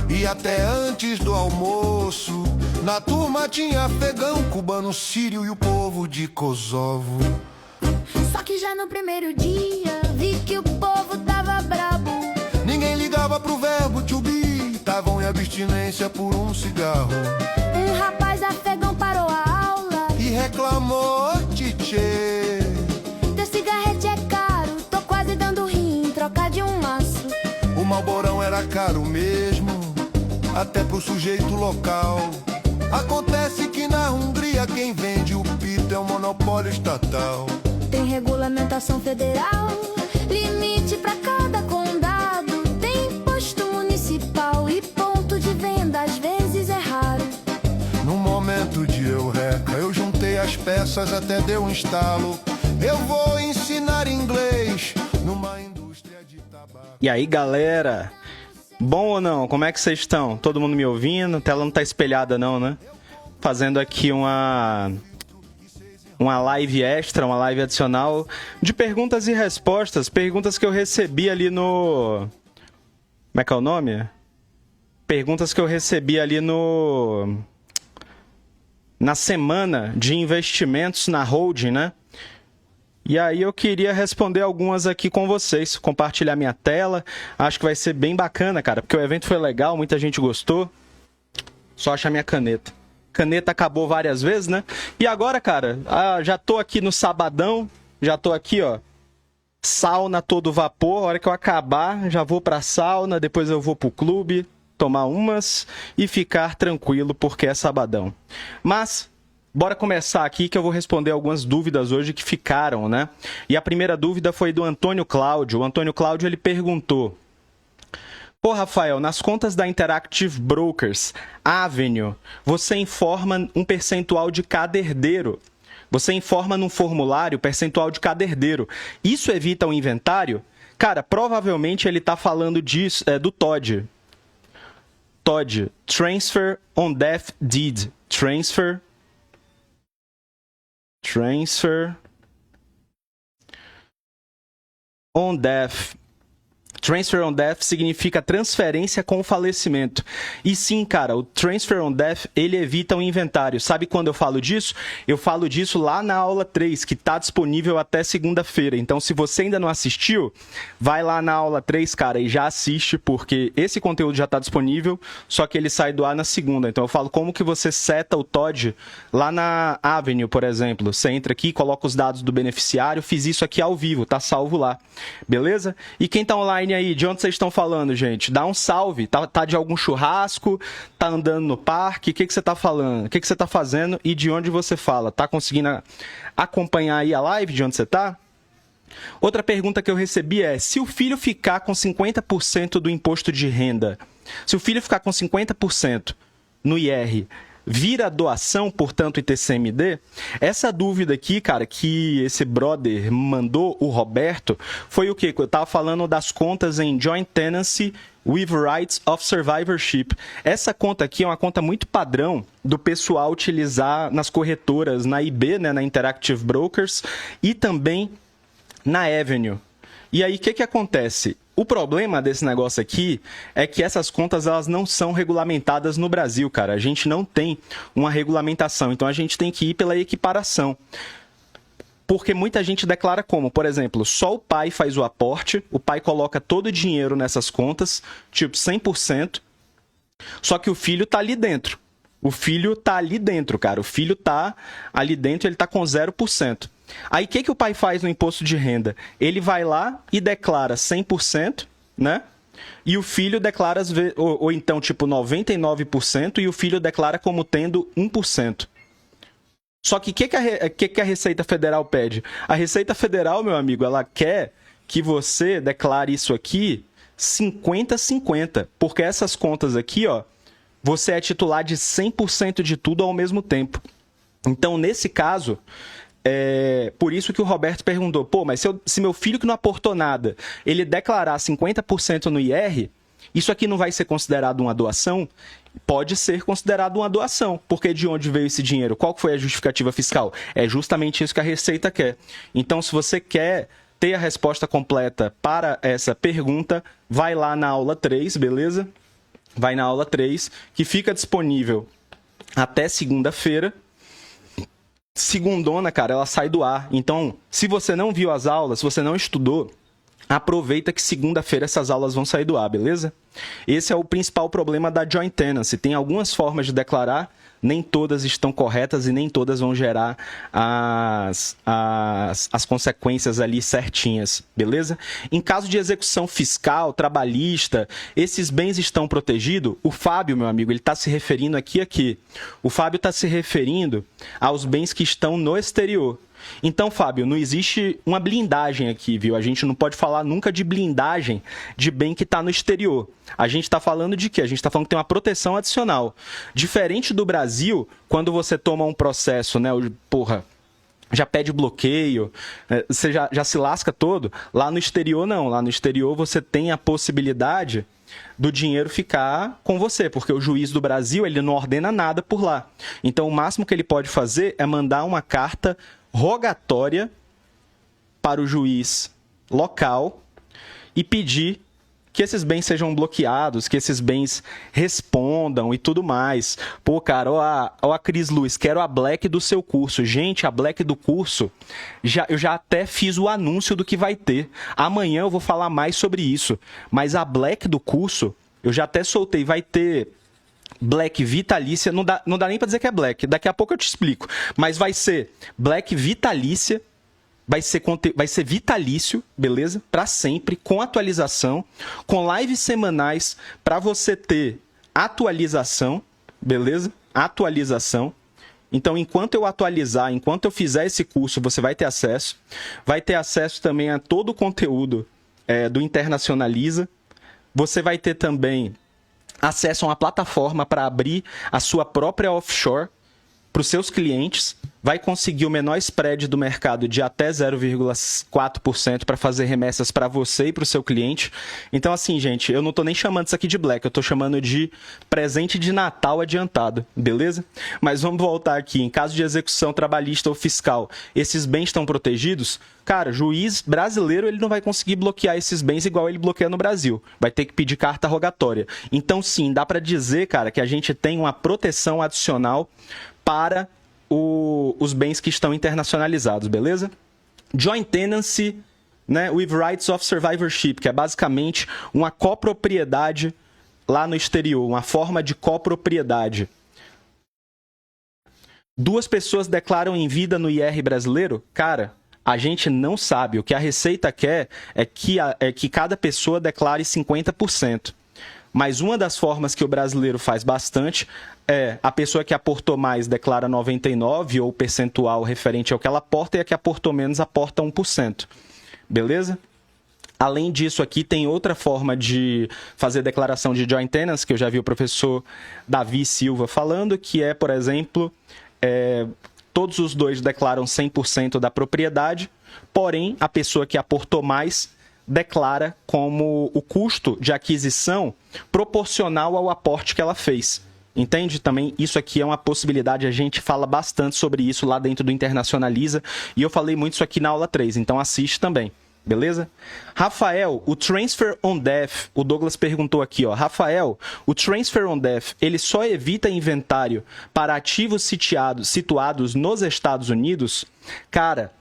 E até antes do almoço, na turma tinha afegão, cubano, sírio e o povo de Kosovo. Só que já no primeiro dia vi que o povo tava brabo. Ninguém ligava pro verbo to be, tavam em abstinência por um cigarro. Um rapaz afegão parou a aula E reclamou, tchê, teu cigarrete é caro, tô quase dando rim em troca de um maço. o malborão era caro mesmo, até pro sujeito local. Acontece que na Hungria quem vende o pito é um monopólio estatal. Tem regulamentação federal, limite pra cada condado. Tem imposto municipal e ponto de venda às vezes é raro. Num momento de eureka, eu juntei as peças, até deu um estalo. Eu vou ensinar inglês numa indústria de tabaco. E aí, galera? Bom ou não? Como é que vocês estão? Todo mundo me ouvindo? A tela não tá espelhada não, né? Fazendo aqui uma live extra, uma live adicional de perguntas e respostas. Perguntas que eu recebi ali no... Como é que é o nome? Perguntas que eu recebi ali na semana de investimentos na holding, né? E aí eu queria responder algumas aqui com vocês, compartilhar minha tela. Acho que vai ser bem bacana, cara, porque o evento foi legal, muita gente gostou. Só achar minha caneta. Caneta acabou várias vezes, né? E agora, cara, já tô aqui no sabadão, já tô aqui, ó, sauna todo vapor. A hora que eu acabar, já vou pra sauna, depois eu vou pro clube, tomar umas e ficar tranquilo, porque é sabadão. Mas... bora começar aqui que eu vou responder algumas dúvidas hoje que ficaram, né? E a primeira dúvida foi do Antônio Cláudio. O Antônio Cláudio, ele perguntou: pô, Rafael, nas contas da Interactive Brokers, Avenue, você informa um percentual de cada herdeiro. Você informa num formulário percentual de cada herdeiro. Isso evita o inventário? Cara, provavelmente ele tá falando disso, do TOD. TOD, Transfer on Death Deed. Transfer on Death. Transfer on Death significa transferência com falecimento. E sim, cara, o Transfer on Death, ele evita o inventário. Sabe quando eu falo disso? Eu falo disso lá na aula 3, que está disponível até segunda-feira. Então, se você ainda não assistiu, vai lá na aula 3, cara, e já assiste, porque esse conteúdo já está disponível, só que ele sai do ar na segunda. Então, eu falo como que você seta o TOD lá na Avenue, por exemplo. Você entra aqui, coloca os dados do beneficiário, fiz isso aqui ao vivo, tá salvo lá. Beleza? E quem tá online aí, de onde vocês estão falando, gente? Dá um salve. Tá de algum churrasco? Tá andando no parque? O que você tá falando? O que você tá fazendo e de onde você fala? Tá conseguindo acompanhar aí a live de onde você tá? Outra pergunta que eu recebi é: se o filho ficar com 50% do imposto de renda, se o filho ficar com 50% no IR, vira doação, portanto, ITCMD? Essa dúvida aqui, cara, que esse brother mandou, o Roberto, foi o quê? Eu tava falando das contas em Joint Tenancy with Rights of Survivorship. Essa conta aqui é uma conta muito padrão do pessoal utilizar nas corretoras, na IB, né, na Interactive Brokers, e também na Avenue. E aí, o que acontece? O problema desse negócio aqui é que essas contas, elas não são regulamentadas no Brasil, cara. A gente não tem uma regulamentação, então a gente tem que ir pela equiparação. Porque muita gente declara como, por exemplo, só o pai faz o aporte, o pai coloca todo o dinheiro nessas contas, tipo 100%, só que o filho tá ali dentro. O filho tá ali dentro, cara. O filho tá ali dentro, ele tá com 0%. Aí, o que o pai faz no imposto de renda? Ele vai lá e declara 100%, né? E o filho declara, ou então, tipo, 99%, e o filho declara como tendo 1%. Só que o que a Receita Federal pede? A Receita Federal, meu amigo, ela quer que você declare isso aqui 50-50, porque essas contas aqui, ó, você é titular de 100% de tudo ao mesmo tempo. Então, nesse caso... por isso que o Roberto perguntou, pô, mas se meu filho que não aportou nada, ele declarar 50% no IR, isso aqui não vai ser considerado uma doação? Pode ser considerado uma doação, porque de onde veio esse dinheiro? Qual foi a justificativa fiscal? É justamente isso que a Receita quer. Então, se você quer ter a resposta completa para essa pergunta, vai lá na aula 3, beleza? vai na aula 3, que fica disponível até segunda-feira. Segundona, cara, ela sai do ar. Então, se você não viu as aulas, se você não estudou, aproveita que segunda-feira essas aulas vão sair do ar, beleza? Esse é o principal problema da Joint Tenancy. Tem algumas formas de declarar, nem todas estão corretas e nem todas vão gerar as consequências ali certinhas, beleza? Em caso de execução fiscal, trabalhista, esses bens estão protegidos? O Fábio, meu amigo, ele está se referindo aqui. O Fábio está se referindo aos bens que estão no exterior. Então, Fábio, não existe uma blindagem aqui, viu? A gente não pode falar nunca de blindagem de bem que está no exterior. A gente está falando de quê? A gente está falando que tem uma proteção adicional. Diferente do Brasil, quando você toma um processo, né? Já pede bloqueio, você já se lasca todo. Lá no exterior, não. Lá no exterior, você tem a possibilidade do dinheiro ficar com você, porque o juiz do Brasil, ele não ordena nada por lá. Então, o máximo que ele pode fazer é mandar uma carta rogatória para o juiz local e pedir que esses bens sejam bloqueados, que esses bens respondam e tudo mais. Pô, cara, ó a Cris Luz, quero a Black do seu curso. Gente, a Black do curso, eu já até fiz o anúncio do que vai ter. Amanhã eu vou falar mais sobre isso. Mas a Black do curso, eu já até soltei, vai ter Black vitalícia, não dá nem para dizer que é Black, daqui a pouco eu te explico, mas vai ser Black vitalícia, vai ser vitalício, beleza? Para sempre, com atualização, com lives semanais para você ter atualização, beleza? Atualização. Então, enquanto eu atualizar, enquanto eu fizer esse curso, você vai ter acesso. Vai ter acesso também a todo o conteúdo do Internacionaliza. Você vai ter também acesso a uma plataforma para abrir a sua própria offshore para os seus clientes, vai conseguir o menor spread do mercado de até 0,4% para fazer remessas para você e para o seu cliente. Então, assim, gente, eu não estou nem chamando isso aqui de Black, eu estou chamando de presente de Natal adiantado, beleza? Mas vamos voltar aqui. Em caso de execução trabalhista ou fiscal, esses bens estão protegidos? Cara, juiz brasileiro ele não vai conseguir bloquear esses bens igual ele bloqueia no Brasil. Vai ter que pedir carta rogatória. Então, sim, dá para dizer, cara, que a gente tem uma proteção adicional para os bens que estão internacionalizados, beleza? Joint Tenancy, né, with Rights of Survivorship, que é basicamente uma copropriedade lá no exterior, uma forma de copropriedade. Duas pessoas declaram em vida no IR brasileiro? Cara, a gente não sabe. O que a Receita quer é que cada pessoa declare 50%. Mas uma das formas que o brasileiro faz bastante é a pessoa que aportou mais declara 99% ou percentual referente ao que ela aporta e a que aportou menos aporta 1%. Beleza? Além disso, aqui tem outra forma de fazer declaração de joint tenancy, que eu já vi o professor Davi Silva falando, que é, por exemplo, todos os dois declaram 100% da propriedade, porém, a pessoa que aportou mais declara como o custo de aquisição proporcional ao aporte que ela fez. Entende? Também isso aqui é uma possibilidade, a gente fala bastante sobre isso lá dentro do Internacionaliza, e eu falei muito isso aqui na aula 3, então assiste também, beleza? Rafael, o Transfer on Death, o Douglas perguntou aqui, ó, Rafael, o Transfer on Death, ele só evita inventário para ativos situados nos Estados Unidos? Cara,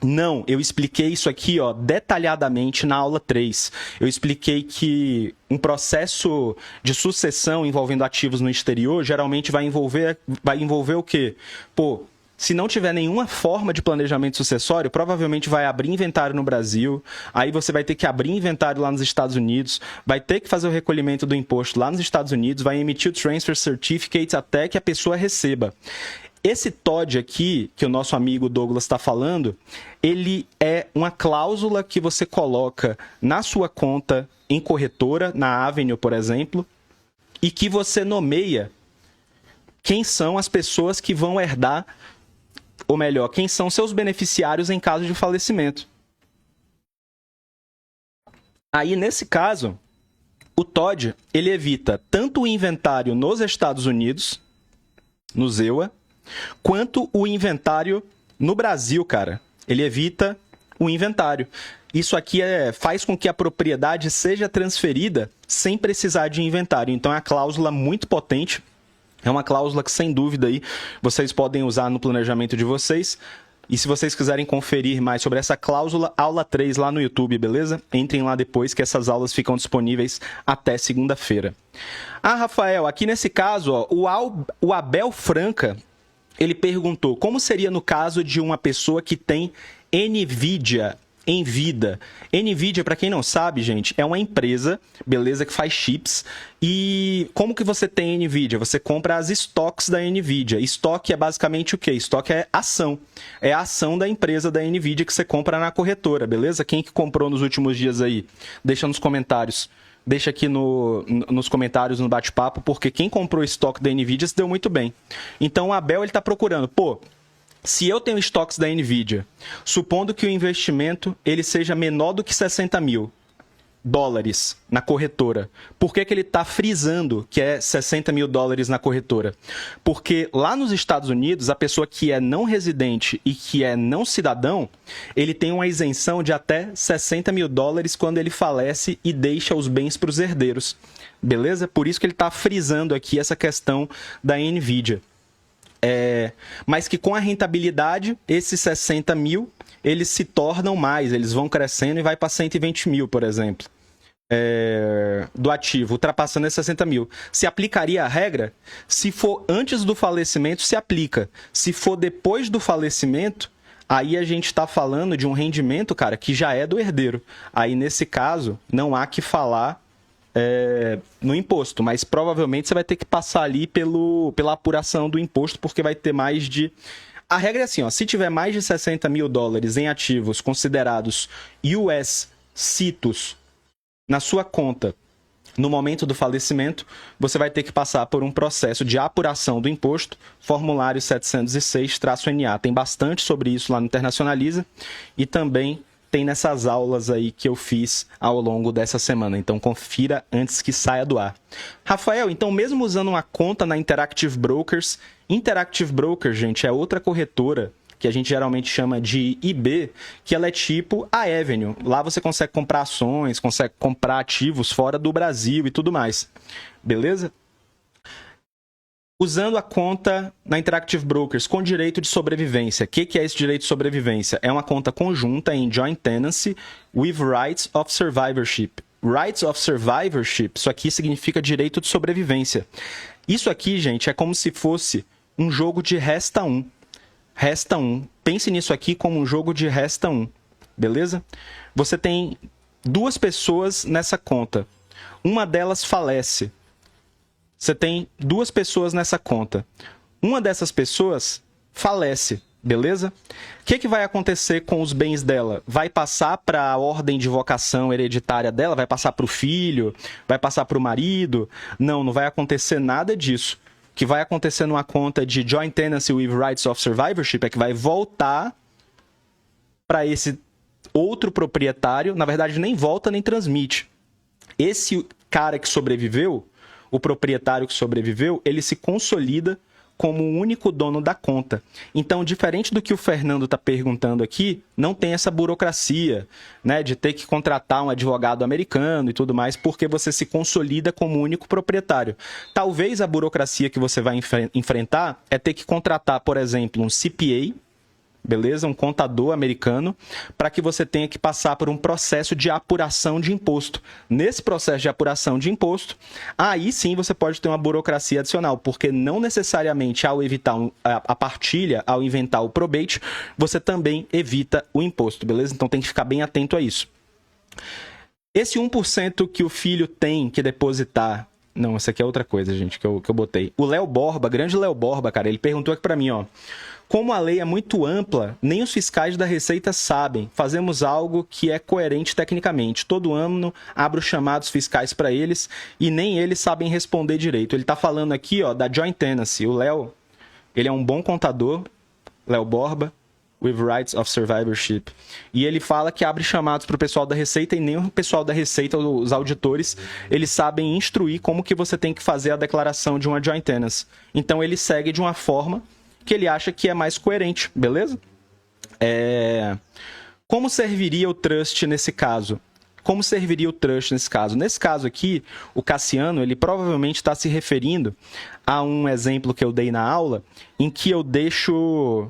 não, eu expliquei isso aqui, ó, detalhadamente na aula 3. Eu expliquei que um processo de sucessão envolvendo ativos no exterior geralmente vai envolver o quê? Pô, se não tiver nenhuma forma de planejamento sucessório, provavelmente vai abrir inventário no Brasil, aí você vai ter que abrir inventário lá nos Estados Unidos, vai ter que fazer o recolhimento do imposto lá nos Estados Unidos, vai emitir o Transfer Certificate até que a pessoa receba. Esse TOD aqui, que o nosso amigo Douglas está falando, ele é uma cláusula que você coloca na sua conta em corretora, na Avenue, por exemplo, e que você nomeia quem são as pessoas que vão herdar, ou melhor, quem são seus beneficiários em caso de falecimento. Aí, nesse caso, o TOD, ele evita tanto o inventário nos Estados Unidos, no ZEUA, quanto o inventário no Brasil, cara. Ele evita o inventário. isso aqui faz com que a propriedade seja transferida sem precisar de inventário. Então é uma cláusula muito potente, é uma cláusula que, sem dúvida, aí, vocês podem usar no planejamento de vocês. E se vocês quiserem conferir mais sobre essa cláusula, aula 3 lá no YouTube, beleza? Entrem lá depois que essas aulas ficam disponíveis até segunda-feira. Ah, Rafael, aqui nesse caso, ó, o Abel Franca, ele perguntou como seria no caso de uma pessoa que tem NVIDIA em vida. NVIDIA, para quem não sabe, gente, é uma empresa, beleza, que faz chips. E como que você tem NVIDIA? Você compra as stocks da NVIDIA. Estoque é basicamente o quê? Estoque é ação. É a ação da empresa da NVIDIA que você compra na corretora, beleza? Quem que comprou nos últimos dias aí? Deixa nos comentários. Deixa aqui nos comentários, no bate-papo, porque quem comprou estoque da NVIDIA se deu muito bem. Então o Abel está procurando, se eu tenho estoques da NVIDIA, supondo que o investimento ele seja menor do que 60 mil dólares na corretora, por que ele está frisando que é 60 mil dólares na corretora? Porque lá nos Estados Unidos, a pessoa que é não residente e que é não cidadão, ele tem uma isenção de até 60 mil dólares quando ele falece e deixa os bens para os herdeiros. Beleza? Por isso que ele está frisando aqui essa questão da NVIDIA. Mas que com a rentabilidade, esses 60 mil, eles se tornam mais, eles vão crescendo e vai para 120 mil, por exemplo, do ativo, ultrapassando esses 60 mil. Se aplicaria a regra? Se for antes do falecimento, se aplica. Se for depois do falecimento, aí a gente está falando de um rendimento, cara, que já é do herdeiro. Aí, nesse caso, não há que falar no imposto, mas provavelmente você vai ter que passar ali pela apuração do imposto, porque vai ter mais de... A regra é assim, ó, se tiver mais de 60 mil dólares em ativos considerados US CITOS na sua conta no momento do falecimento, você vai ter que passar por um processo de apuração do imposto, formulário 706-NA. Tem bastante sobre isso lá no Internacionaliza e também tem nessas aulas aí que eu fiz ao longo dessa semana. Então, confira antes que saia do ar. Rafael, então, mesmo usando uma conta na Interactive Brokers, Interactive Brokers, gente, é outra corretora que a gente geralmente chama de IB, que ela é tipo a Avenue. Lá você consegue comprar ações, consegue comprar ativos fora do Brasil e tudo mais. Beleza? Usando a conta na Interactive Brokers com direito de sobrevivência. O que é esse direito de sobrevivência? É uma conta conjunta em joint tenancy with rights of survivorship. Rights of survivorship, isso aqui significa direito de sobrevivência. Isso aqui, gente, é como se fosse um jogo de resta 1. Resta 1. Pense nisso aqui como um jogo de resta 1. Beleza? Você tem duas pessoas nessa conta. Uma delas falece. Você tem duas pessoas nessa conta. Uma dessas pessoas falece, beleza? O que vai acontecer com os bens dela? Vai passar para a ordem de vocação hereditária dela? Vai passar para o filho? Vai passar para o marido? Não, não vai acontecer nada disso. O que vai acontecer numa conta de Joint Tenancy with Rights of Survivorship é que vai voltar para esse outro proprietário. Na verdade, nem volta nem transmite. Esse cara que sobreviveu, o proprietário que sobreviveu, ele se consolida como o único dono da conta. Então, diferente do que o Fernando está perguntando aqui, não tem essa burocracia, né, de ter que contratar um advogado americano e tudo mais, porque você se consolida como o único proprietário. Talvez a burocracia que você vai enfrentar é ter que contratar, por exemplo, um CPA, beleza? Um contador americano, para que você tenha que passar por um processo de apuração de imposto. Nesse processo de apuração de imposto, aí sim você pode ter uma burocracia adicional, porque não necessariamente ao evitar a partilha, ao inventar o probate, você também evita o imposto, beleza? Então tem que ficar bem atento a isso. Esse 1% que o filho tem que depositar... Não, essa aqui é outra coisa, gente, que eu botei. O Léo Borba, grande Léo Borba, cara, ele perguntou aqui para mim, ó. Como a lei é muito ampla, nem os fiscais da Receita sabem. Fazemos algo que é coerente tecnicamente. Todo ano abro chamados fiscais para eles e nem eles sabem responder direito. Ele está falando aqui, ó, da joint tenancy. O Léo, ele é um bom contador, Léo Borba, with rights of survivorship. E ele fala que abre chamados para o pessoal da Receita e nem o pessoal da Receita, os auditores, eles sabem instruir como que você tem que fazer a declaração de uma joint tenancy. Então ele segue de uma forma que ele acha que é mais coerente, beleza? Como serviria o trust nesse caso? Como serviria o trust nesse caso? Nesse caso aqui, o Cassiano, ele provavelmente está se referindo a um exemplo que eu dei na aula, em que eu deixo...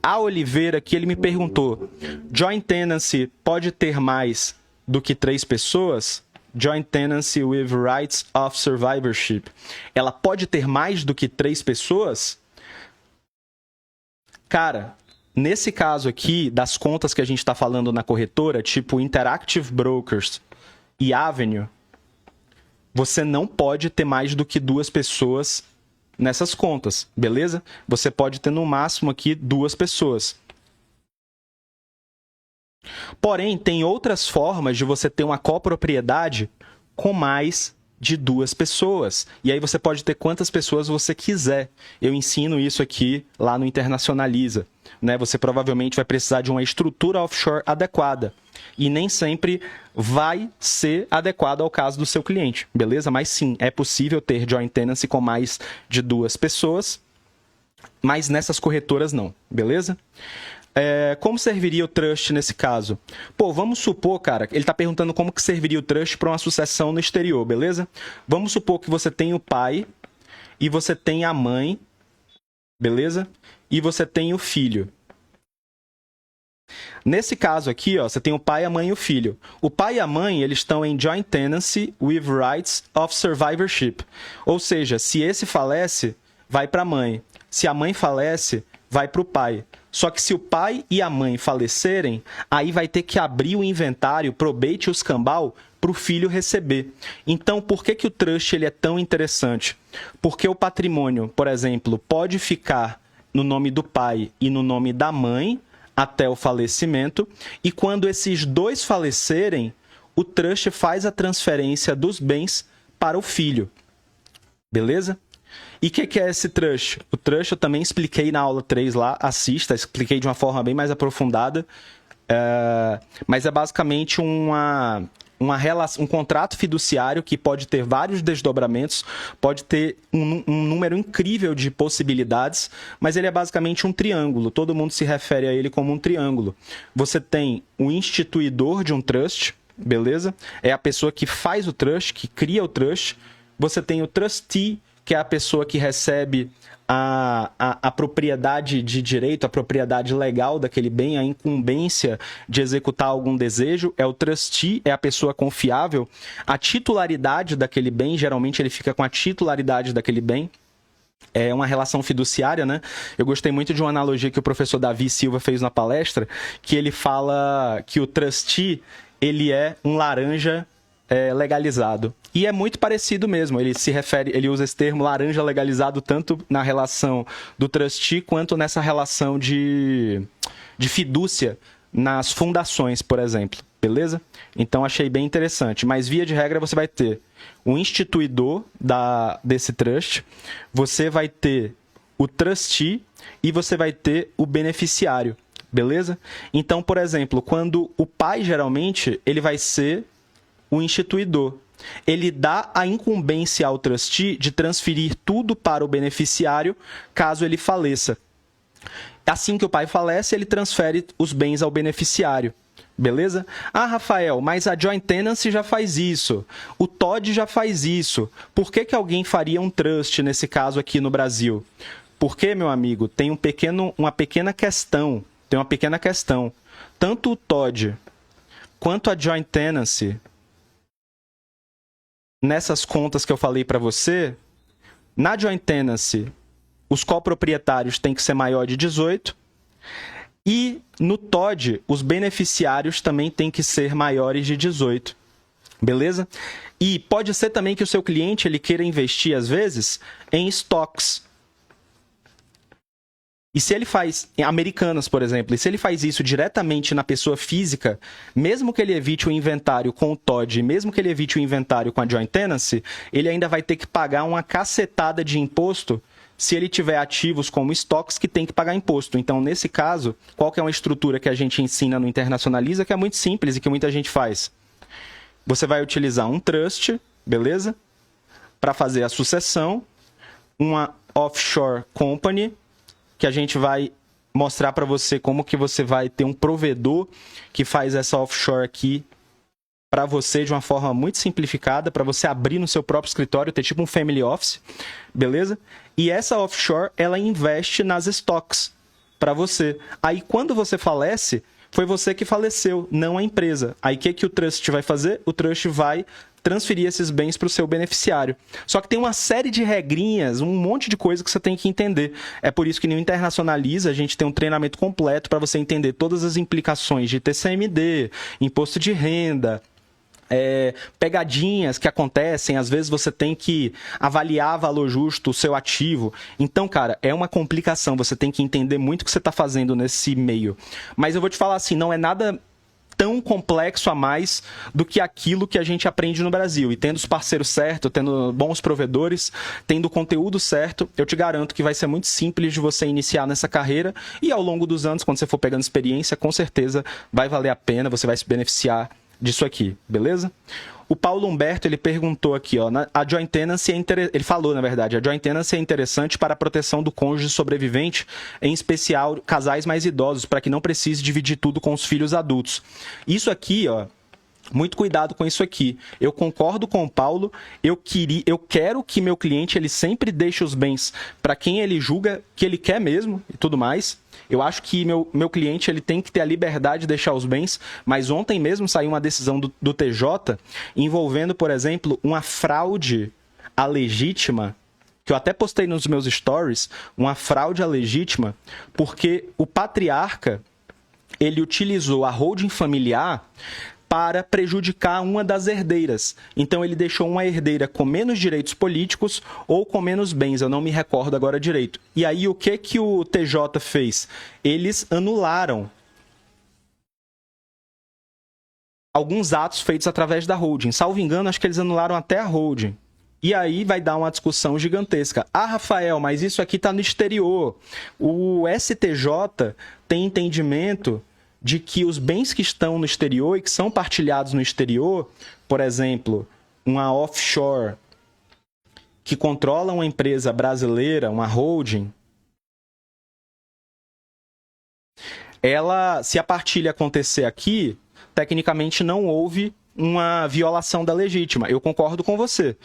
A Oliveira aqui, ele me perguntou, joint tenancy pode ter mais do que 3 pessoas? Joint tenancy with rights of survivorship. Ela pode ter mais do que 3 pessoas? Cara, nesse caso aqui, das contas que a gente está falando na corretora, tipo Interactive Brokers e Avenue, você não pode ter mais do que 2 pessoas nessas contas, beleza? Você pode ter no máximo aqui 2 pessoas. Porém, tem outras formas de você ter uma copropriedade com mais de 2 pessoas. E aí você pode ter quantas pessoas você quiser. Eu ensino isso aqui lá no Internacionaliza, né? Você provavelmente vai precisar de uma estrutura offshore adequada. E nem sempre vai ser adequado ao caso do seu cliente, beleza? Mas sim, é possível ter joint tenancy com mais de 2 pessoas, mas nessas corretoras não, beleza? Como serviria o trust nesse caso? Pô, vamos supor, cara, ele está perguntando como que serviria o trust para uma sucessão no exterior, beleza? Vamos supor que você tem o pai e você tem a mãe, beleza? E você tem o filho. Nesse caso aqui, ó, você tem o pai, a mãe e o filho. O pai e a mãe, eles estão em joint tenancy with rights of survivorship. Ou seja, se esse falece, vai para a mãe. Se a mãe falece, vai para o pai. Só que se o pai e a mãe falecerem, aí vai ter que abrir o inventário, probate os cambal, para o filho receber. Então, por que o trust ele é tão interessante? Porque o patrimônio, por exemplo, pode ficar no nome do pai e no nome da mãe, até o falecimento, e quando esses 2 falecerem, o trust faz a transferência dos bens para o filho. Beleza? E o que é esse trust? O trust eu também expliquei na aula 3 lá, assista, expliquei de uma forma bem mais aprofundada, mas é basicamente um contrato fiduciário que pode ter vários desdobramentos, pode ter um número incrível de possibilidades, mas ele é basicamente um triângulo. Todo mundo se refere a ele como um triângulo. Você tem o instituidor de um trust, beleza? É a pessoa que faz o trust, que cria o trust. Você tem o trustee, que é a pessoa que recebe a propriedade de direito, a propriedade legal daquele bem, a incumbência de executar algum desejo. É o trustee, é a pessoa confiável. A titularidade daquele bem, geralmente ele fica com a titularidade daquele bem. É uma relação fiduciária, né? Eu gostei muito de uma analogia que o professor Davi Silva fez na palestra, que ele fala que o trustee, ele é um laranja legalizado. E é muito parecido mesmo, ele usa esse termo laranja legalizado tanto na relação do trustee quanto nessa relação de fidúcia nas fundações, por exemplo, beleza? Então achei bem interessante, mas via de regra você vai ter o instituidor desse trust, você vai ter o trustee e você vai ter o beneficiário, beleza? Então, por exemplo, quando o pai geralmente, ele vai ser o instituidor. Ele dá a incumbência ao trustee de transferir tudo para o beneficiário caso ele faleça. Assim que o pai falece, ele transfere os bens ao beneficiário. Beleza? Ah, Rafael, mas a joint tenancy já faz isso. O TOD já faz isso. Por que alguém faria um trust nesse caso aqui no Brasil? Porque, meu amigo, tem uma pequena questão. Tanto o TOD quanto a joint tenancy, nessas contas que eu falei para você, na joint tenancy, os coproprietários têm que ser maior de 18 e no TOD, os beneficiários também têm que ser maiores de 18. Beleza? E pode ser também que o seu cliente ele queira investir, às vezes, em estoques. E se ele faz, em Americanas, por exemplo, e se ele faz isso diretamente na pessoa física, mesmo que ele evite o inventário com o TOD, mesmo que ele evite o inventário com a joint tenancy, ele ainda vai ter que pagar uma cacetada de imposto se ele tiver ativos como estoques que tem que pagar imposto. Então, nesse caso, qual que é uma estrutura que a gente ensina no Internacionaliza, que é muito simples e que muita gente faz? Você vai utilizar um trust, beleza? Para fazer a sucessão, uma offshore company, que a gente vai mostrar para você como que você vai ter um provedor que faz essa offshore aqui para você de uma forma muito simplificada, para você abrir no seu próprio escritório, ter tipo um family office, beleza? E essa offshore, ela investe nas stocks para você. Aí quando você falece, foi você que faleceu, não a empresa. Aí o que o trust vai fazer? O trust vai transferir esses bens para o seu beneficiário. Só que tem uma série de regrinhas, um monte de coisa que você tem que entender. É por isso que no Internacionaliza a gente tem um treinamento completo para você entender todas as implicações de TCMD, imposto de renda, pegadinhas que acontecem, às vezes você tem que avaliar valor justo o seu ativo. Então, cara, é uma complicação, você tem que entender muito o que você está fazendo nesse meio. Mas eu vou te falar assim, não é nada tão complexo a mais do que aquilo que a gente aprende no Brasil. E tendo os parceiros certos, tendo bons provedores, tendo o conteúdo certo, eu te garanto que vai ser muito simples de você iniciar nessa carreira e ao longo dos anos, quando você for pegando experiência, com certeza vai valer a pena, você vai se beneficiar disso aqui, beleza? O Paulo Humberto, ele perguntou aqui, ó, a joint tenancy ele falou, na verdade, a joint tenancy é interessante para a proteção do cônjuge sobrevivente, em especial casais mais idosos, para que não precise dividir tudo com os filhos adultos. Isso aqui, ó, muito cuidado com isso aqui. Eu concordo com o Paulo, eu quero que meu cliente ele sempre deixe os bens para quem ele julga que ele quer mesmo e tudo mais. Eu acho que meu cliente ele tem que ter a liberdade de deixar os bens, mas ontem mesmo saiu uma decisão do TJ envolvendo, por exemplo, uma fraude à legítima, que eu até postei nos meus stories, uma fraude à legítima, porque o patriarca ele utilizou a holding familiar para prejudicar uma das herdeiras. Então, ele deixou uma herdeira com menos direitos políticos ou com menos bens, eu não me recordo agora direito. E aí, o que o TJ fez? Eles anularam alguns atos feitos através da holding. Salvo engano, acho que eles anularam até a holding. E aí vai dar uma discussão gigantesca. Ah, Rafael, mas isso aqui está no exterior. O STJ tem entendimento de que os bens que estão no exterior e que são partilhados no exterior, por exemplo, uma offshore que controla uma empresa brasileira, uma holding, ela, se a partilha acontecer aqui, tecnicamente não houve uma violação da legítima. Eu concordo com você.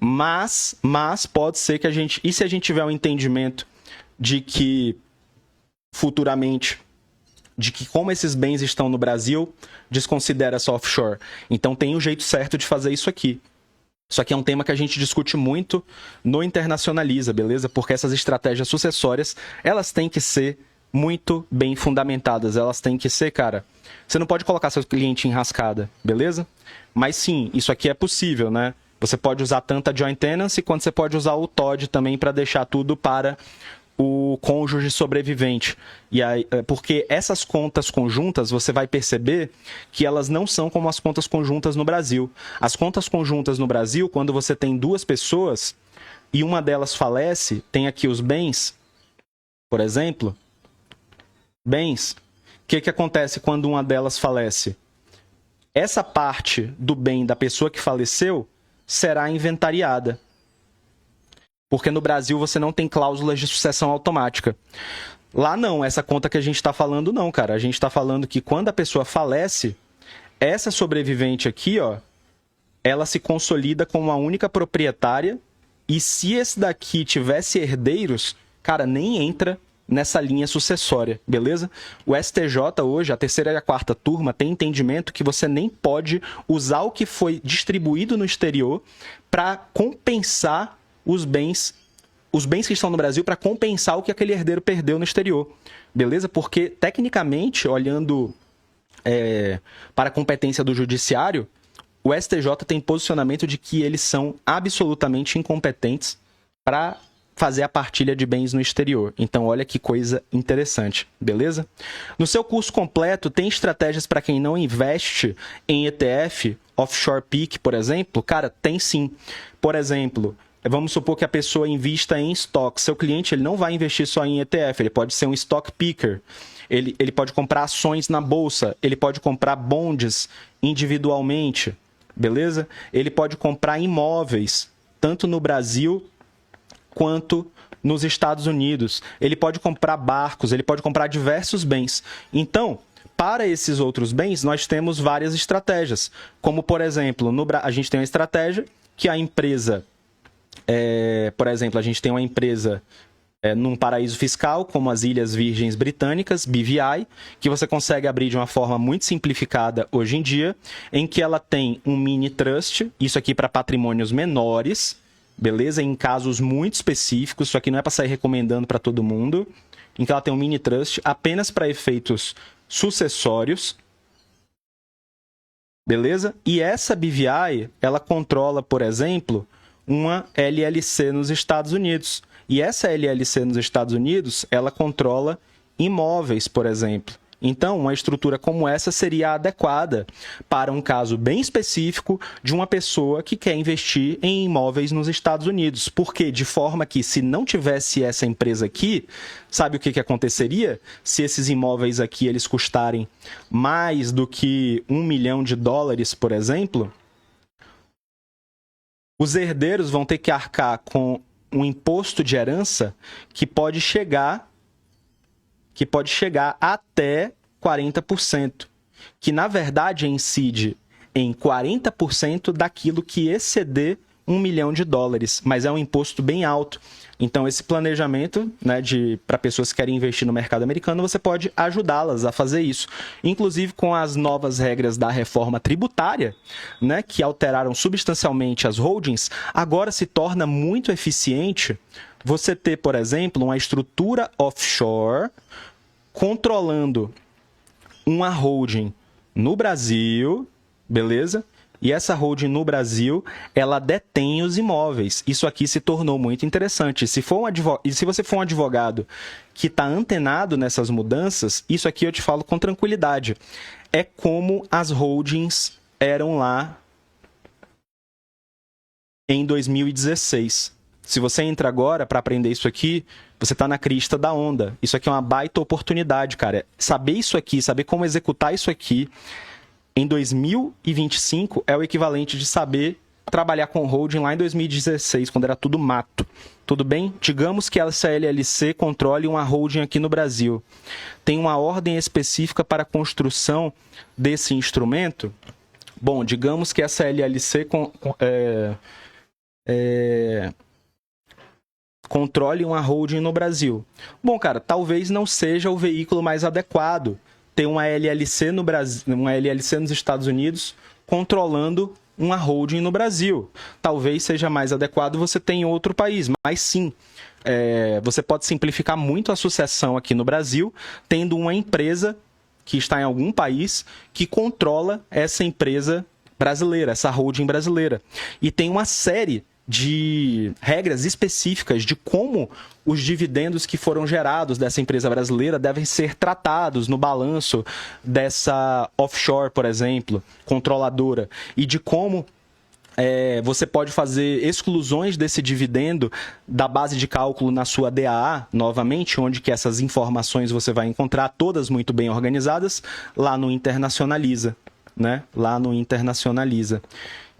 Mas pode ser que a gente... E se a gente tiver um entendimento de que futuramente... de que como esses bens estão no Brasil, desconsidera essa offshore. Então tem um jeito certo de fazer isso aqui. Isso aqui é um tema que a gente discute muito no Internacionaliza, beleza? Porque essas estratégias sucessórias, elas têm que ser muito bem fundamentadas. Elas têm que ser, cara... Você não pode colocar seu cliente em rascada, beleza? Mas sim, isso aqui é possível, né? Você pode usar tanto a joint tenancy quanto você pode usar o TOD também para deixar tudo para o cônjuge sobrevivente. E aí, porque essas contas conjuntas, você vai perceber que elas não são como as contas conjuntas no Brasil. As contas conjuntas no Brasil, quando você tem duas pessoas e uma delas falece, tem aqui os bens, por exemplo, bens. O que acontece quando uma delas falece? Essa parte do bem da pessoa que faleceu será inventariada. Porque no Brasil você não tem cláusulas de sucessão automática. Lá não, essa conta que a gente está falando não, cara. A gente está falando que quando a pessoa falece, essa sobrevivente aqui, ó, ela se consolida como uma única proprietária e se esse daqui tivesse herdeiros, cara, nem entra nessa linha sucessória, beleza? O STJ hoje, a terceira e a quarta turma, tem entendimento que você nem pode usar o que foi distribuído no exterior para compensar os bens que estão no Brasil para compensar o que aquele herdeiro perdeu no exterior, beleza? Porque, tecnicamente, olhando para a competência do judiciário, o STJ tem posicionamento de que eles são absolutamente incompetentes para fazer a partilha de bens no exterior. Então, olha que coisa interessante, beleza? No seu curso completo, tem estratégias para quem não investe em ETF, offshore peak, por exemplo? Cara, tem sim. Por exemplo... Vamos supor que a pessoa invista em estoque. Seu cliente ele não vai investir só em ETF, ele pode ser um stock picker. Ele pode comprar ações na bolsa, ele pode comprar bonds individualmente, beleza? Ele pode comprar imóveis, tanto no Brasil quanto nos Estados Unidos, ele pode comprar barcos, ele pode comprar diversos bens. Então, para esses outros bens, nós temos várias estratégias. Como, por exemplo, a gente tem uma estratégia que a empresa, por exemplo, a gente tem uma empresa num paraíso fiscal, como as Ilhas Virgens Britânicas, BVI, que você consegue abrir de uma forma muito simplificada hoje em dia, em que ela tem um mini trust, isso aqui para patrimônios menores, beleza? Em casos muito específicos, isso aqui não é para sair recomendando para todo mundo, em que ela tem um mini trust apenas para efeitos sucessórios, beleza? E essa BVI, ela controla, por exemplo, uma LLC nos Estados Unidos. E essa LLC nos Estados Unidos, ela controla imóveis, por exemplo. Então, uma estrutura como essa seria adequada para um caso bem específico de uma pessoa que quer investir em imóveis nos Estados Unidos. Porque, de forma que, se não tivesse essa empresa aqui, sabe o que aconteceria? Se esses imóveis aqui eles custarem mais do que $1 milhão, por exemplo, os herdeiros vão ter que arcar com um imposto de herança que pode chegar até 40%, que na verdade incide em 40% daquilo que exceder $1 milhão, mas é um imposto bem alto. Então, esse planejamento, né, para pessoas que querem investir no mercado americano, você pode ajudá-las a fazer isso. Inclusive, com as novas regras da reforma tributária, né, que alteraram substancialmente as holdings, agora se torna muito eficiente você ter, por exemplo, uma estrutura offshore controlando uma holding no Brasil, beleza? E essa holding no Brasil, ela detém os imóveis. Isso aqui se tornou muito interessante. Se você for um advogado que está antenado nessas mudanças, isso aqui eu te falo com tranquilidade. É como as holdings eram lá em 2016. Se você entra agora para aprender isso aqui, você está na crista da onda. Isso aqui é uma baita oportunidade, cara. Saber isso aqui, saber como executar isso aqui em 2025 é o equivalente de saber trabalhar com holding lá em 2016, quando era tudo mato. Tudo bem? Digamos que essa LLC controle uma holding aqui no Brasil. Tem uma ordem específica para a construção desse instrumento? Bom, digamos que essa LLC controle uma holding no Brasil. Bom, cara, talvez não seja o veículo mais adequado ter uma LLC no Brasil, uma LLC nos Estados Unidos controlando uma holding no Brasil. Talvez seja mais adequado você ter em outro país, mas sim, você pode simplificar muito a sucessão aqui no Brasil, tendo uma empresa que está em algum país que controla essa empresa brasileira, essa holding brasileira. E tem uma série de regras específicas de como os dividendos que foram gerados dessa empresa brasileira devem ser tratados no balanço dessa offshore, por exemplo, controladora, e de como você pode fazer exclusões desse dividendo da base de cálculo na sua DAA, novamente, onde que essas informações você vai encontrar todas muito bem organizadas lá no Internacionaliza, né? Lá no Internacionaliza.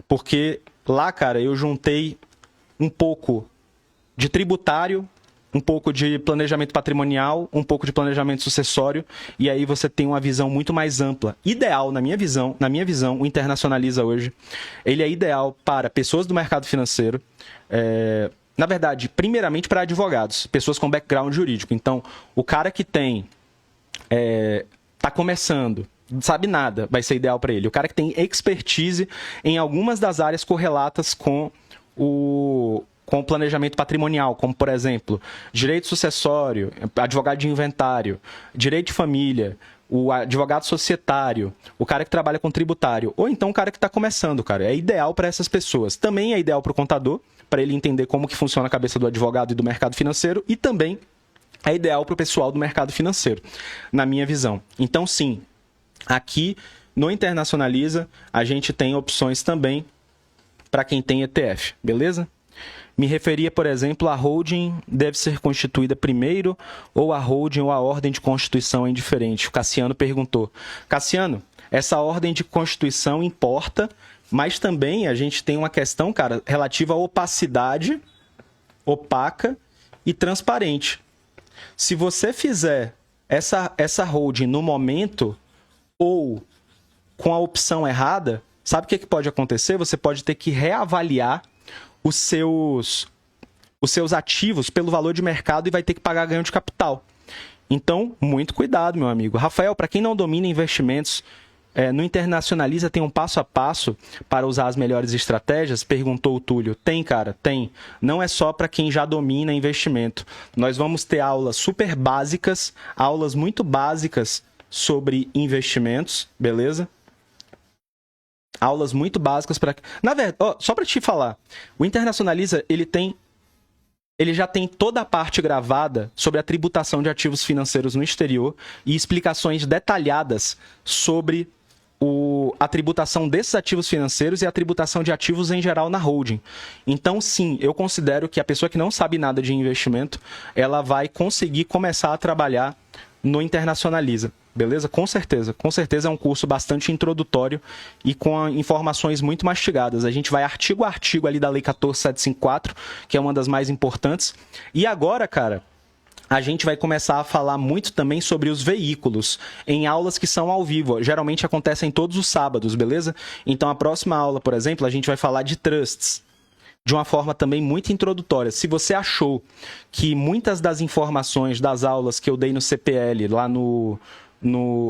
Porque lá, cara, eu juntei um pouco de tributário, um pouco de planejamento patrimonial, um pouco de planejamento sucessório, e aí você tem uma visão muito mais ampla. Ideal, na minha visão, o Internacionaliza hoje, ele é ideal para pessoas do mercado financeiro, na verdade, primeiramente para advogados, pessoas com background jurídico. Então, o cara que está começando, não sabe nada, vai ser ideal para ele. O cara que tem expertise em algumas das áreas correlatas com o planejamento patrimonial, como, por exemplo, direito sucessório, advogado de inventário, direito de família, o advogado societário, o cara que trabalha com tributário, ou então o cara que está começando, cara. É ideal para essas pessoas. Também é ideal para o contador, para ele entender como que funciona a cabeça do advogado e do mercado financeiro, e também é ideal para o pessoal do mercado financeiro, na minha visão. Então, sim, aqui no Internacionaliza, a gente tem opções também para quem tem ETF, beleza? Me referia, por exemplo, a holding deve ser constituída primeiro ou a holding ou a ordem de constituição é indiferente. O Cassiano perguntou. Cassiano, essa ordem de constituição importa, mas também a gente tem uma questão, cara, relativa à opacidade, opaca e transparente. Se você fizer essa holding no momento ou com a opção errada, sabe o que pode acontecer? Você pode ter que reavaliar os seus ativos pelo valor de mercado e vai ter que pagar ganho de capital. Então, muito cuidado, meu amigo. Rafael, para quem não domina investimentos, no Internacionaliza tem um passo a passo para usar as melhores estratégias? Perguntou o Túlio. Tem, cara, tem. Não é só para quem já domina investimento. Nós vamos ter aulas super básicas, aulas muito básicas sobre investimentos, beleza? Aulas muito básicas para... Na verdade, só para te falar, o Internacionaliza, ele já tem toda a parte gravada sobre a tributação de ativos financeiros no exterior e explicações detalhadas sobre a tributação desses ativos financeiros e a tributação de ativos em geral na holding. Então, sim, eu considero que a pessoa que não sabe nada de investimento, ela vai conseguir começar a trabalhar no Internacionaliza, beleza? Com certeza é um curso bastante introdutório e com informações muito mastigadas. A gente vai artigo a artigo ali da Lei 14.754, que é uma das mais importantes. E agora, cara, a gente vai começar a falar muito também sobre os veículos, em aulas que são ao vivo. Geralmente acontecem todos os sábados, beleza? Então, a próxima aula, por exemplo, a gente vai falar de trusts, de uma forma também muito introdutória. Se você achou que muitas das informações das aulas que eu dei no CPL, lá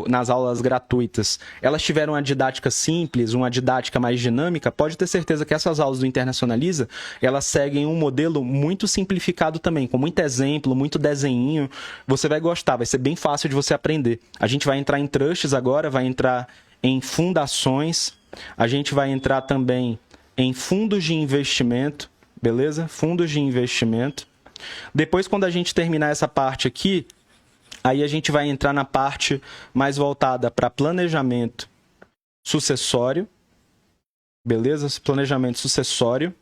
nas aulas gratuitas, elas tiveram uma didática simples, uma didática mais dinâmica, pode ter certeza que essas aulas do Internacionaliza, elas seguem um modelo muito simplificado também, com muito exemplo, muito desenho. Você vai gostar, vai ser bem fácil de você aprender. A gente vai entrar em trusts agora, vai entrar em fundações, a gente vai entrar também em fundos de investimento, beleza? Fundos de investimento. Depois, quando a gente terminar essa parte aqui, aí a gente vai entrar na parte mais voltada para planejamento sucessório, beleza? Planejamento sucessório.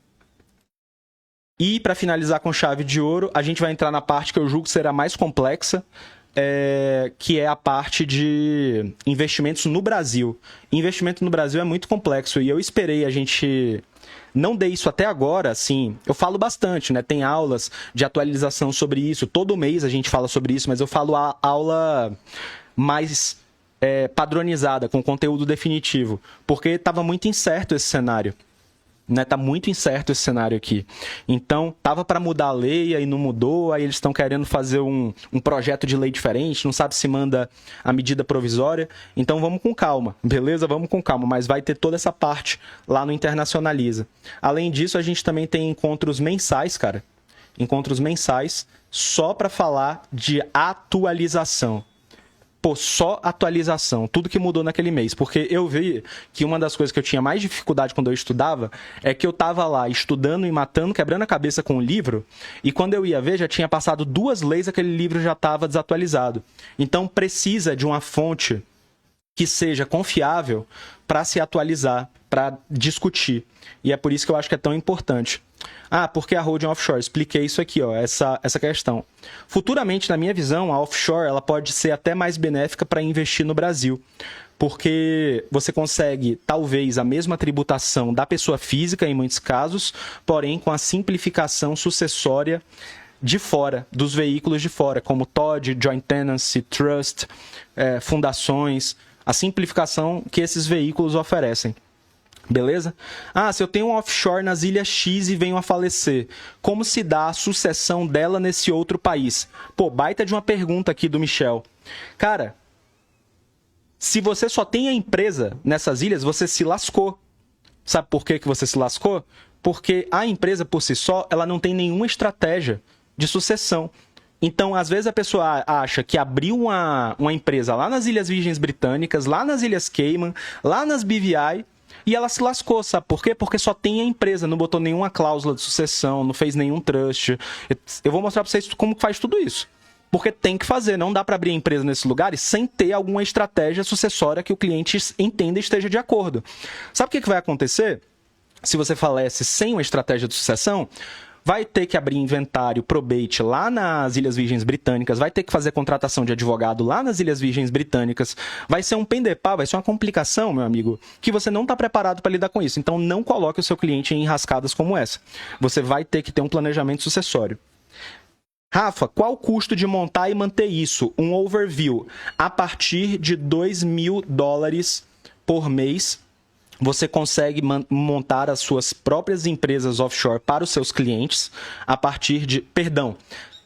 E para finalizar com chave de ouro, a gente vai entrar na parte que eu julgo será mais complexa, que é a parte de investimentos no Brasil. Investimento no Brasil é muito complexo e eu esperei a gente... Não dei isso até agora, assim, eu falo bastante, né? Tem aulas de atualização sobre isso, todo mês a gente fala sobre isso, mas eu falo a aula mais padronizada, com conteúdo definitivo, porque estava muito incerto esse cenário. Né, tá muito incerto esse cenário aqui. Então, tava para mudar a lei, aí não mudou, aí eles estão querendo fazer um projeto de lei diferente, não sabe se manda a medida provisória. Então, vamos com calma, beleza? Vamos com calma, mas vai ter toda essa parte lá no Internacionaliza. Além disso, a gente também tem encontros mensais, cara. Encontros mensais só para falar de atualização. Pô, só atualização, tudo que mudou naquele mês. Porque eu vi que uma das coisas que eu tinha mais dificuldade quando eu estudava é que eu tava lá estudando e matando, quebrando a cabeça com o livro, e quando eu ia ver, já tinha passado 2 leis, aquele livro já estava desatualizado. Então, precisa de uma fonte que seja confiável para se atualizar, para discutir. E é por isso que eu acho que é tão importante. Ah, porque a holding offshore? Expliquei isso aqui, ó, essa questão. Futuramente, na minha visão, a offshore ela pode ser até mais benéfica para investir no Brasil, porque você consegue, talvez, a mesma tributação da pessoa física, em muitos casos, porém com a simplificação sucessória de fora, dos veículos de fora, como TOD, Joint Tenancy, Trust, fundações, a simplificação que esses veículos oferecem. Beleza? Ah, se eu tenho um offshore nas ilhas X e venho a falecer, como se dá a sucessão dela nesse outro país? Pô, baita de uma pergunta aqui do Michel. Cara, se você só tem a empresa nessas ilhas, você se lascou. Sabe por que você se lascou? Porque a empresa por si só, ela não tem nenhuma estratégia de sucessão. Então, às vezes a pessoa acha que abriu uma empresa lá nas Ilhas Virgens Britânicas, lá nas Ilhas Cayman, lá nas BVI, e ela se lascou, sabe por quê? Porque só tem a empresa, não botou nenhuma cláusula de sucessão, não fez nenhum trust. Eu vou mostrar para vocês como faz tudo isso. Porque tem que fazer, não dá para abrir a empresa nesses lugares sem ter alguma estratégia sucessória que o cliente entenda e esteja de acordo. Sabe o que vai acontecer? Se você falece sem uma estratégia de sucessão, vai ter que abrir inventário probate lá nas Ilhas Virgens Britânicas, vai ter que fazer contratação de advogado lá nas Ilhas Virgens Britânicas, vai ser um pendepá, vai ser uma complicação, meu amigo, que você não está preparado para lidar com isso. Então, não coloque o seu cliente em enrascadas como essa. Você vai ter que ter um planejamento sucessório. Rafa, qual o custo de montar e manter isso? Um overview. A partir de $2.000 por mês, você consegue montar as suas próprias empresas offshore para os seus clientes a partir de... Perdão,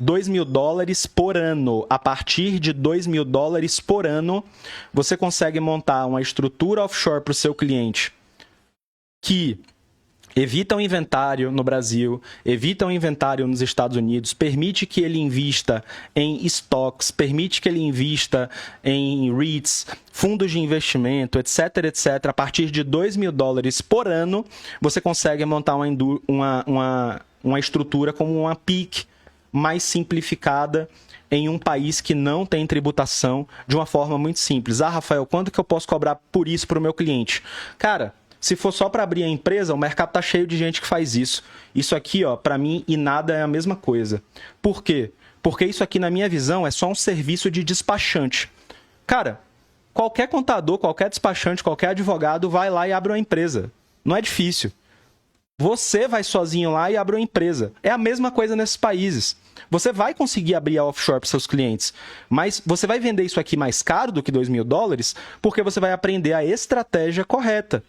$2.000 por ano. A partir de $2.000 por ano, você consegue montar uma estrutura offshore para o seu cliente que evita o inventário no Brasil, evita o inventário nos Estados Unidos, permite que ele invista em estoques, permite que ele invista em REITs, fundos de investimento, etc, etc. A partir de $2.000 por ano, você consegue montar uma estrutura como uma PIC mais simplificada em um país que não tem tributação de uma forma muito simples. Ah, Rafael, quanto que eu posso cobrar por isso para o meu cliente? Cara, se for só para abrir a empresa, o mercado está cheio de gente que faz isso. Isso aqui, ó, para mim, e nada é a mesma coisa. Por quê? Porque isso aqui, na minha visão, é só um serviço de despachante. Cara, qualquer contador, qualquer despachante, qualquer advogado vai lá e abre uma empresa. Não é difícil. Você vai sozinho lá e abre uma empresa. É a mesma coisa nesses países. Você vai conseguir abrir a offshore para seus clientes, mas você vai vender isso aqui mais caro do que $2.000 porque você vai aprender a estratégia correta.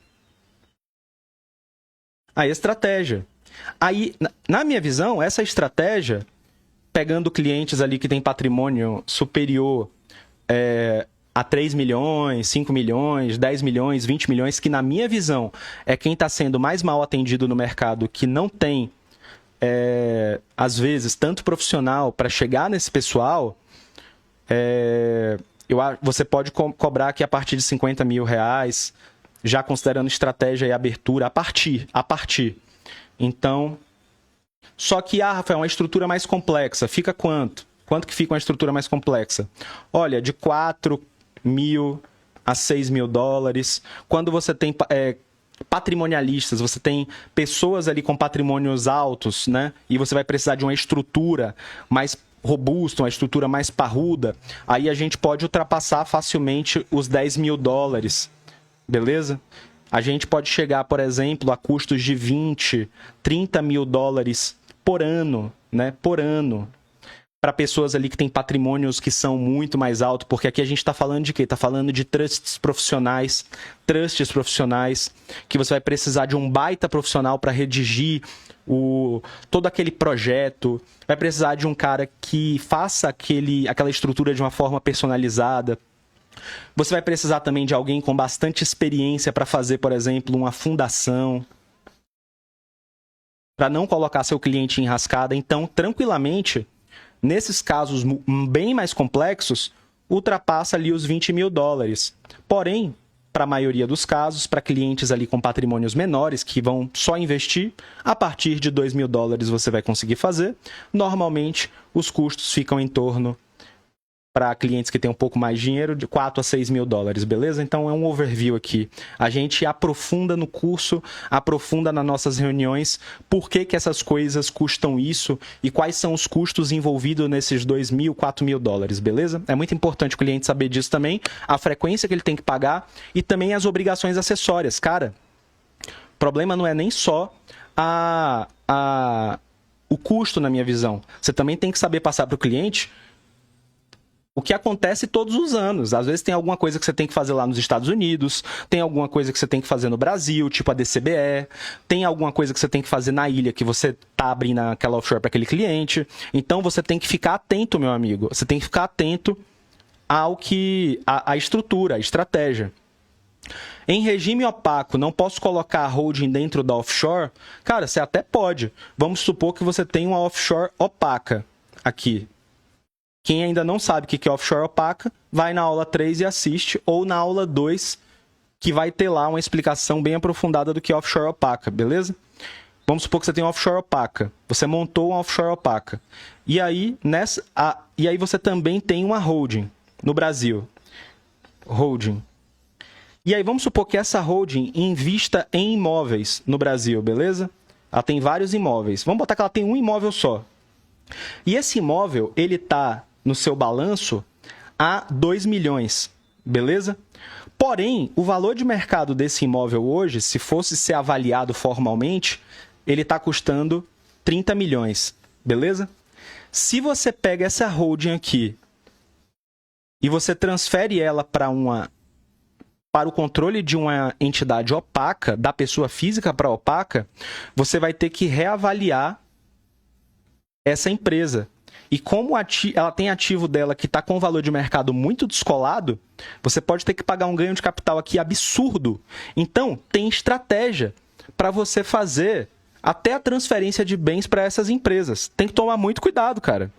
A estratégia. Aí, na minha visão, essa estratégia, pegando clientes ali que têm patrimônio superior a 3 milhões, 5 milhões, 10 milhões, 20 milhões, que na minha visão é quem está sendo mais mal atendido no mercado, que não tem, às vezes, tanto profissional para chegar nesse pessoal, você pode cobrar aqui a partir de R$50 mil, já considerando estratégia e abertura, a partir. Então, só que, Rafael, é uma estrutura mais complexa. Fica quanto? Quanto que fica uma estrutura mais complexa? Olha, de $4 mil a $6 mil. Quando você tem patrimonialistas, você tem pessoas ali com patrimônios altos, né? E você vai precisar de uma estrutura mais robusta, uma estrutura mais parruda, aí a gente pode ultrapassar facilmente os $10 mil. Beleza? A gente pode chegar, por exemplo, a custos de $20, $30 mil por ano, né? Por ano. Para pessoas ali que têm patrimônios que são muito mais altos, porque aqui a gente está falando de quê? Está falando de trusts profissionais, que você vai precisar de um baita profissional para redigir todo aquele projeto, vai precisar de um cara que faça aquela estrutura de uma forma personalizada. Você vai precisar também de alguém com bastante experiência para fazer, por exemplo, uma fundação, para não colocar seu cliente em enrascada. Então, tranquilamente, nesses casos bem mais complexos, ultrapassa ali os $20 mil. Porém, para a maioria dos casos, para clientes ali com patrimônios menores, que vão só investir, a partir de $2 mil você vai conseguir fazer. Normalmente, os custos ficam em torno, para clientes que têm um pouco mais de dinheiro, de $4 a $6 mil, beleza? Então é um overview aqui. A gente aprofunda no curso, aprofunda nas nossas reuniões, por que essas coisas custam isso e quais são os custos envolvidos nesses $2 mil, $4 mil, beleza? É muito importante o cliente saber disso também, a frequência que ele tem que pagar e também as obrigações acessórias. Cara, o problema não é nem só o custo, na minha visão. Você também tem que saber passar para o cliente o que acontece todos os anos. Às vezes tem alguma coisa que você tem que fazer lá nos Estados Unidos, tem alguma coisa que você tem que fazer no Brasil, tipo a DCBE, tem alguma coisa que você tem que fazer na ilha que você está abrindo aquela offshore para aquele cliente. Então você tem que ficar atento, meu amigo. Você tem que ficar atento à estrutura, à estratégia. Em regime opaco, não posso colocar a holding dentro da offshore? Cara, você até pode. Vamos supor que você tem uma offshore opaca aqui. Quem ainda não sabe o que é offshore opaca, vai na aula 3 e assiste, ou na aula 2, que vai ter lá uma explicação bem aprofundada do que é offshore opaca, beleza? Vamos supor que você tem uma offshore opaca. Você montou uma offshore opaca. E aí você também tem uma holding no Brasil. Holding. E aí vamos supor que essa holding invista em imóveis no Brasil, beleza? Ela tem vários imóveis. Vamos botar que ela tem um imóvel só. E esse imóvel, ele está no seu balanço a 2 milhões, beleza? Porém, o valor de mercado desse imóvel hoje, se fosse ser avaliado formalmente, ele está custando 30 milhões, beleza? Se você pega essa holding aqui e você transfere ela para o controle de uma entidade opaca, da pessoa física para opaca, você vai ter que reavaliar essa empresa. E como ela tem ativo dela que está com um valor de mercado muito descolado, você pode ter que pagar um ganho de capital aqui absurdo. Então, tem estratégia para você fazer até a transferência de bens para essas empresas. Tem que tomar muito cuidado, cara.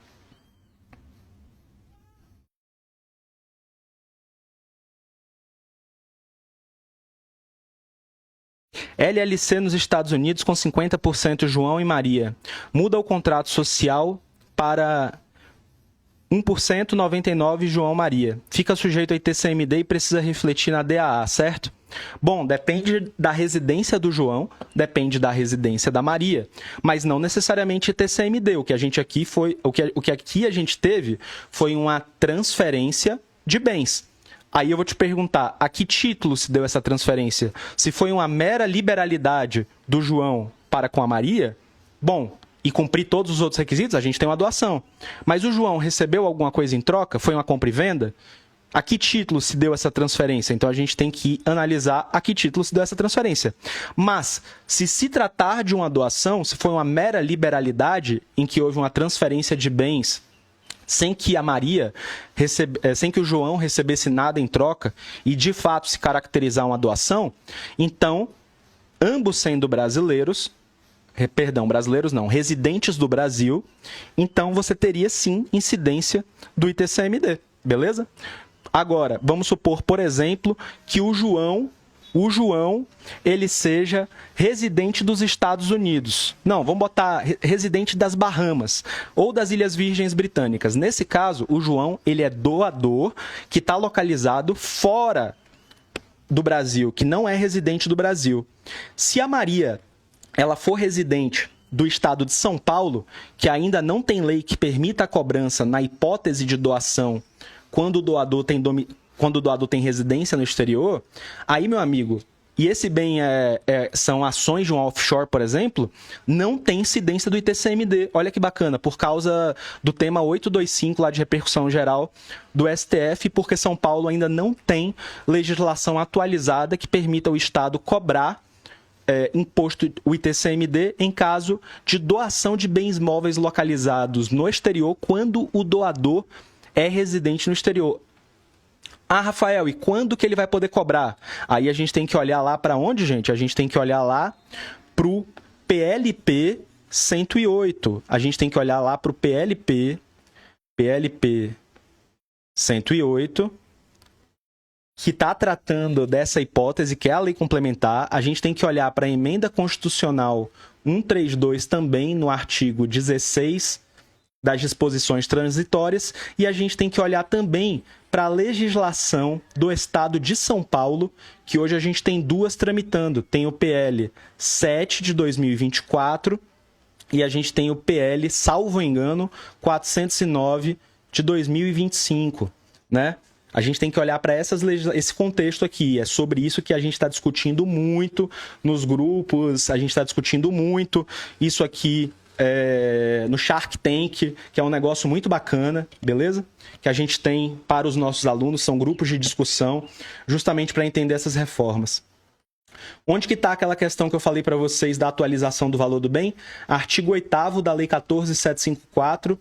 LLC nos Estados Unidos com 50% João e Maria. Muda o contrato social para 1% 99% João Maria. Fica sujeito a ITCMD e precisa refletir na DAA, certo? Bom, depende da residência do João, depende da residência da Maria, mas não necessariamente ITCMD. O que aqui a gente teve foi uma transferência de bens. Aí eu vou te perguntar, a que título se deu essa transferência? Se foi uma mera liberalidade do João para com a Maria, bom, e cumprir todos os outros requisitos, a gente tem uma doação. Mas o João recebeu alguma coisa em troca? Foi uma compra e venda? A que título se deu essa transferência? Então a gente tem que analisar a que título se deu essa transferência. Mas, se tratar de uma doação, se foi uma mera liberalidade em que houve uma transferência de bens sem que sem que o João recebesse nada em troca e de fato se caracterizar uma doação, então, ambos sendo brasileiros não, residentes do Brasil, então você teria sim incidência do ITCMD, beleza? Agora, vamos supor, por exemplo, que o João ele seja residente dos Estados Unidos. Não, vamos botar residente das Bahamas ou das Ilhas Virgens Britânicas. Nesse caso, o João ele é doador que está localizado fora do Brasil, que não é residente do Brasil. Se a Maria ela for residente do estado de São Paulo, que ainda não tem lei que permita a cobrança na hipótese de doação quando o doador tem residência no exterior, aí, meu amigo, e esse bem são ações de um offshore, por exemplo, não tem incidência do ITCMD. Olha que bacana, por causa do tema 825 lá de repercussão geral do STF, porque São Paulo ainda não tem legislação atualizada que permita ao Estado cobrar imposto, o ITCMD, em caso de doação de bens móveis localizados no exterior, quando o doador é residente no exterior. Ah, Rafael, e quando que ele vai poder cobrar? Aí a gente tem que olhar lá para onde, gente? A gente tem que olhar lá para o PLP 108. A gente tem que olhar lá para o PLP 108, que está tratando dessa hipótese, que é a lei complementar. A gente tem que olhar para a emenda constitucional 132 também, no artigo 16 das disposições transitórias, e a gente tem que olhar também para a legislação do Estado de São Paulo, que hoje a gente tem duas tramitando. Tem o PL 7 de 2024 e a gente tem o PL, salvo engano, 409 de 2025, né? A gente tem que olhar para esse contexto aqui. É sobre isso que a gente está discutindo muito nos grupos, a gente está discutindo muito isso aqui no Shark Tank, que é um negócio muito bacana, beleza? Que a gente tem para os nossos alunos, são grupos de discussão, justamente para entender essas reformas. Onde que está aquela questão que eu falei para vocês da atualização do valor do bem? Artigo 8º da Lei 14.754,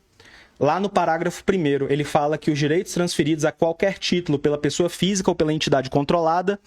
lá no parágrafo 1º, ele fala que os direitos transferidos a qualquer título pela pessoa física ou pela entidade controlada,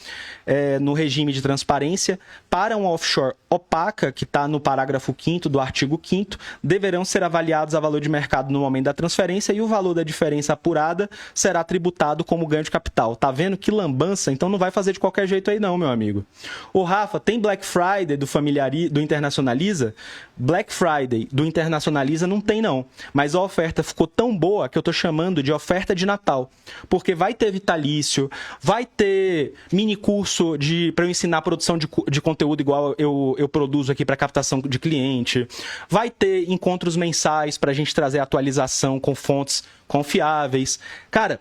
no regime de transparência, para uma offshore opaca, que está no parágrafo 5º do artigo 5º, deverão ser avaliados a valor de mercado no momento da transferência e o valor da diferença apurada será tributado como ganho de capital. Tá vendo que lambança? Então não vai fazer de qualquer jeito aí não, meu amigo. Ô Rafa, tem Black Friday do Internacionaliza? Black Friday do Internacionaliza não tem não, mas a oferta ficou tão boa que eu tô chamando de oferta de Natal, porque vai ter vitalício, vai ter mini curso para eu ensinar a produção de conteúdo igual eu produzo aqui para captação de cliente, vai ter encontros mensais para a gente trazer atualização com fontes confiáveis. Cara,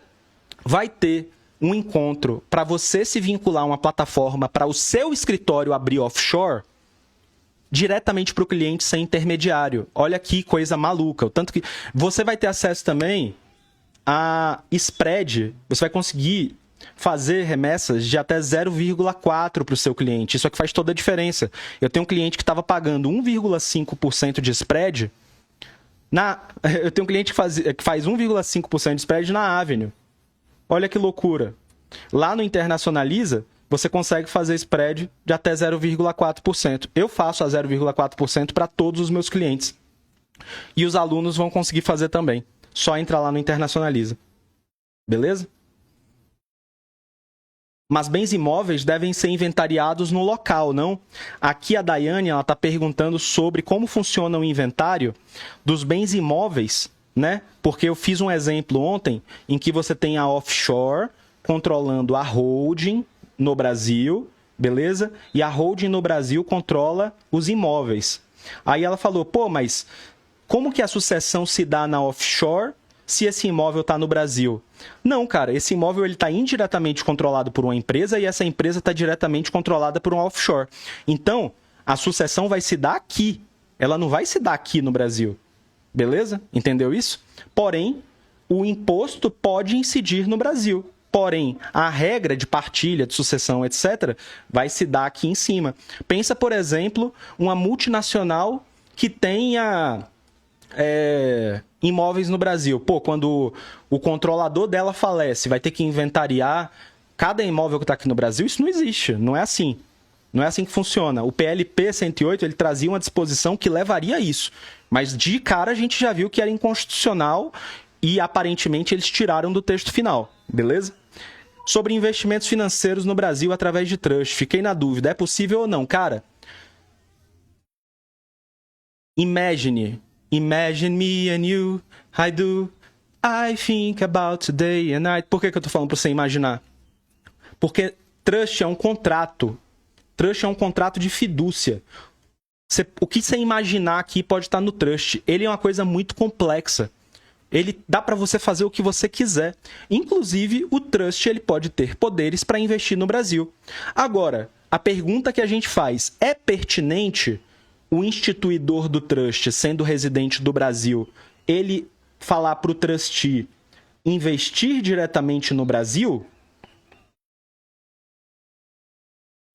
vai ter um encontro para você se vincular a uma plataforma para o seu escritório abrir offshore diretamente para o cliente sem intermediário. Olha que coisa maluca. O tanto que você vai ter acesso também a spread. Você vai conseguir fazer remessas de até 0,4 para o seu cliente. Isso aqui faz toda a diferença. Eu tenho um cliente que estava pagando 1,5% de spread. Eu tenho um cliente que faz 1,5% de spread na Avenue. Olha que loucura. Lá no Internacionaliza, você consegue fazer spread de até 0,4%. Eu faço a 0,4% para todos os meus clientes. E os alunos vão conseguir fazer também. Só entrar lá no Internacionaliza. Beleza? Mas bens imóveis devem ser inventariados no local, não? Aqui a Daiane está perguntando sobre como funciona o inventário dos bens imóveis, né? Porque eu fiz um exemplo ontem em que você tem a offshore controlando a holding no Brasil, beleza? E a holding no Brasil controla os imóveis. Aí ela falou, pô, mas como que a sucessão se dá na offshore se esse imóvel está no Brasil? Não, cara, esse imóvel está indiretamente controlado por uma empresa e essa empresa está diretamente controlada por um offshore. Então, a sucessão vai se dar aqui. Ela não vai se dar aqui no Brasil. Beleza? Entendeu isso? Porém, o imposto pode incidir no Brasil. Porém, a regra de partilha, de sucessão, etc., vai se dar aqui em cima. Pensa, por exemplo, uma multinacional que tenha imóveis no Brasil. Pô, quando o controlador dela falece, vai ter que inventariar cada imóvel que está aqui no Brasil? Isso não existe, não é assim. Não é assim que funciona. O PLP 108, ele trazia uma disposição que levaria a isso. Mas de cara a gente já viu que era inconstitucional e aparentemente eles tiraram do texto final. Beleza? Sobre investimentos financeiros no Brasil através de trust. Fiquei na dúvida, é possível ou não? Cara, imagine me and you, I think about day and night. Por que eu tô falando para você imaginar? Porque trust é um contrato. Trust é um contrato de fidúcia. O que você imaginar aqui pode estar no trust. Ele é uma coisa muito complexa. Ele dá para você fazer o que você quiser. Inclusive, o trust ele pode ter poderes para investir no Brasil. Agora, a pergunta que a gente faz, é pertinente o instituidor do trust, sendo residente do Brasil, ele falar para o trustee investir diretamente no Brasil?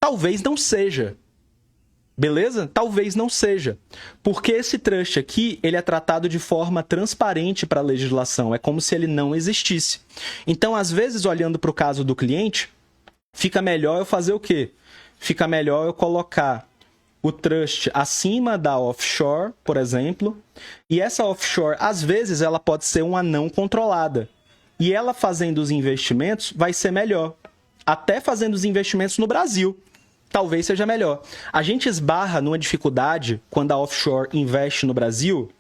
Talvez não seja. Beleza? Talvez não seja. Porque esse trust aqui, ele é tratado de forma transparente para a legislação. É como se ele não existisse. Então, às vezes, olhando para o caso do cliente, fica melhor eu fazer o quê? Fica melhor eu colocar o trust acima da offshore, por exemplo. E essa offshore, às vezes, ela pode ser uma não controlada. E ela fazendo os investimentos vai ser melhor. Até fazendo os investimentos no Brasil. Talvez seja melhor. A gente esbarra numa dificuldade quando a offshore investe no Brasil.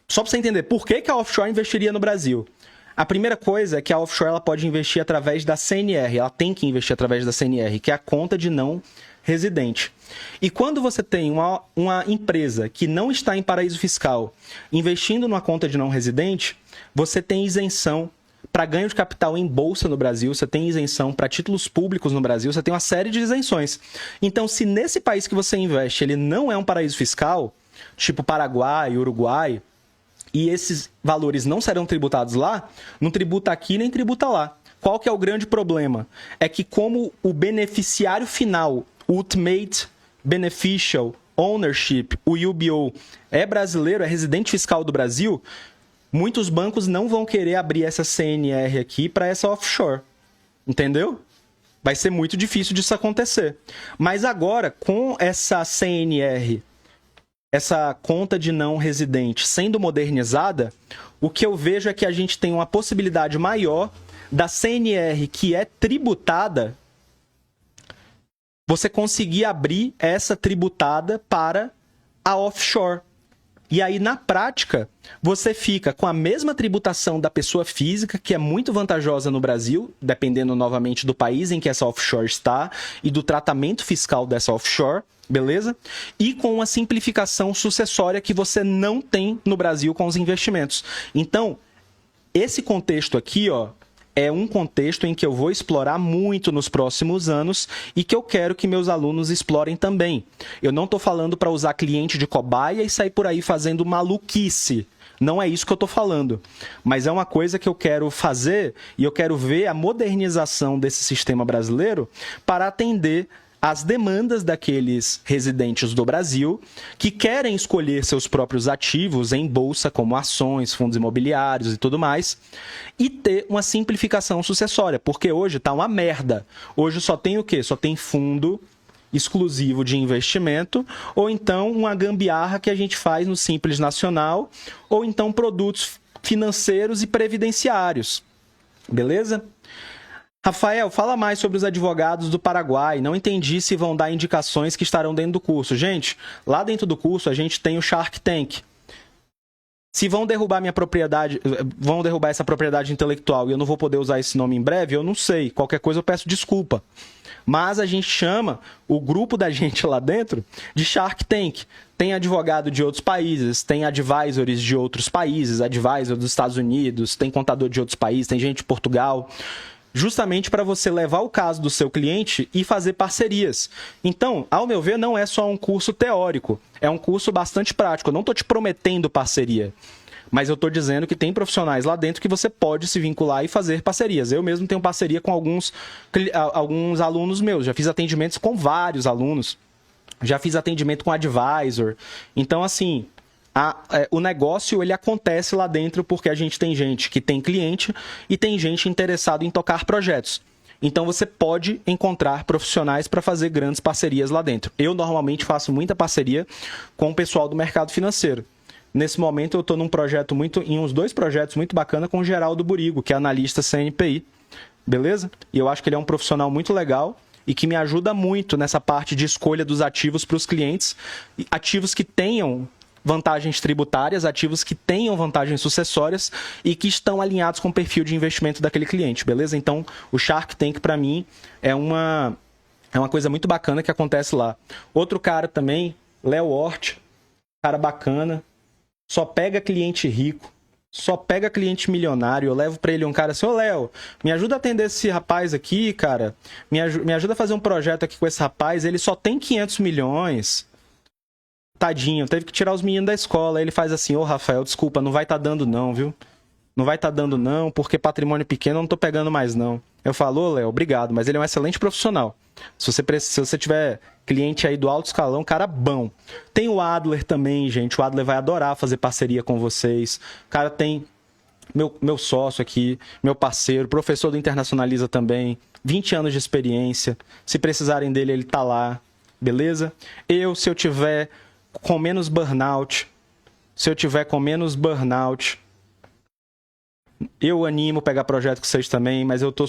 Só para você entender, por que a offshore investiria no Brasil? A primeira coisa é que a offshore ela pode investir através da CNR. Ela tem que investir através da CNR, que é a conta de não residente. E quando você tem uma empresa que não está em paraíso fiscal investindo numa conta de não residente, você tem isenção para ganho de capital em bolsa no Brasil, você tem isenção para títulos públicos no Brasil, você tem uma série de isenções. Então, se nesse país que você investe, ele não é um paraíso fiscal, tipo Paraguai, Uruguai, e esses valores não serão tributados lá, não tributa aqui nem tributa lá. Qual que é o grande problema? É que como o beneficiário final, Ultimate Beneficial Ownership, o UBO, é brasileiro, é residente fiscal do Brasil, muitos bancos não vão querer abrir essa CNR aqui para essa offshore. Entendeu? Vai ser muito difícil disso acontecer. Mas agora, com essa CNR, essa conta de não residente sendo modernizada, o que eu vejo é que a gente tem uma possibilidade maior da CNR que é tributada, você conseguir abrir essa tributada para a offshore. E aí, na prática, você fica com a mesma tributação da pessoa física, que é muito vantajosa no Brasil, dependendo novamente do país em que essa offshore está e do tratamento fiscal dessa offshore, beleza? E com uma simplificação sucessória que você não tem no Brasil com os investimentos. Então, esse contexto aqui, ó, é um contexto em que eu vou explorar muito nos próximos anos e que eu quero que meus alunos explorem também. Eu não estou falando para usar cliente de cobaia e sair por aí fazendo maluquice. Não é isso que eu estou falando, mas é uma coisa que eu quero fazer e eu quero ver a modernização desse sistema brasileiro para atender às demandas daqueles residentes do Brasil que querem escolher seus próprios ativos em bolsa, como ações, fundos imobiliários e tudo mais, e ter uma simplificação sucessória, porque hoje está uma merda. Hoje só tem o quê? Só tem fundo exclusivo de investimento, ou então uma gambiarra que a gente faz no Simples Nacional, ou então produtos financeiros e previdenciários. Beleza? Rafael, fala mais sobre os advogados do Paraguai. Não entendi se vão dar indicações que estarão dentro do curso. Gente, lá dentro do curso a gente tem o Shark Tank. Se vão derrubar minha propriedade, vão derrubar essa propriedade intelectual e eu não vou poder usar esse nome em breve, eu não sei. Qualquer coisa eu peço desculpa. Mas a gente chama o grupo da gente lá dentro de Shark Tank. Tem advogado de outros países, tem advisors de outros países, advisor dos Estados Unidos, tem contador de outros países, tem gente de Portugal, justamente para você levar o caso do seu cliente e fazer parcerias. Então, ao meu ver, não é só um curso teórico, é um curso bastante prático. Eu não estou te prometendo parceria, mas eu estou dizendo que tem profissionais lá dentro que você pode se vincular e fazer parcerias. Eu mesmo tenho parceria com alguns alunos meus. Já fiz atendimentos com vários alunos. Já fiz atendimento com advisor. Então, assim, o negócio ele acontece lá dentro porque a gente tem gente que tem cliente e tem gente interessada em tocar projetos. Então, você pode encontrar profissionais para fazer grandes parcerias lá dentro. Eu, normalmente, faço muita parceria com o pessoal do mercado financeiro. Nesse momento, eu estou em uns 2 projetos muito bacanas com o Geraldo Burigo, que é analista CNPI, beleza? E eu acho que ele é um profissional muito legal e que me ajuda muito nessa parte de escolha dos ativos para os clientes, ativos que tenham vantagens tributárias, ativos que tenham vantagens sucessórias e que estão alinhados com o perfil de investimento daquele cliente, beleza? Então, o Shark Tank, para mim, é uma coisa muito bacana que acontece lá. Outro cara também, Léo Hort, cara bacana, só pega cliente rico, só pega cliente milionário. Eu levo para ele um cara assim, ô Léo, me ajuda a atender esse rapaz aqui, cara. Me ajuda a fazer um projeto aqui com esse rapaz. Ele só tem 500 milhões. Tadinho, teve que tirar os meninos da escola. Aí ele faz assim, ô Rafael, desculpa, não vai tá dando não, viu? Não vai tá dando não, porque patrimônio pequeno eu não tô pegando mais não. Eu falo, ô Léo, obrigado, mas ele é um excelente profissional. Se você tiver cliente aí do alto escalão, cara bom. Tem o Adler também, gente. O Adler vai adorar fazer parceria com vocês. O cara tem meu sócio aqui, meu parceiro, professor do Internacionaliza também. 20 anos de experiência. Se precisarem dele, ele tá lá. Beleza? Se eu tiver com menos burnout, eu animo pegar projeto com vocês também, mas eu tô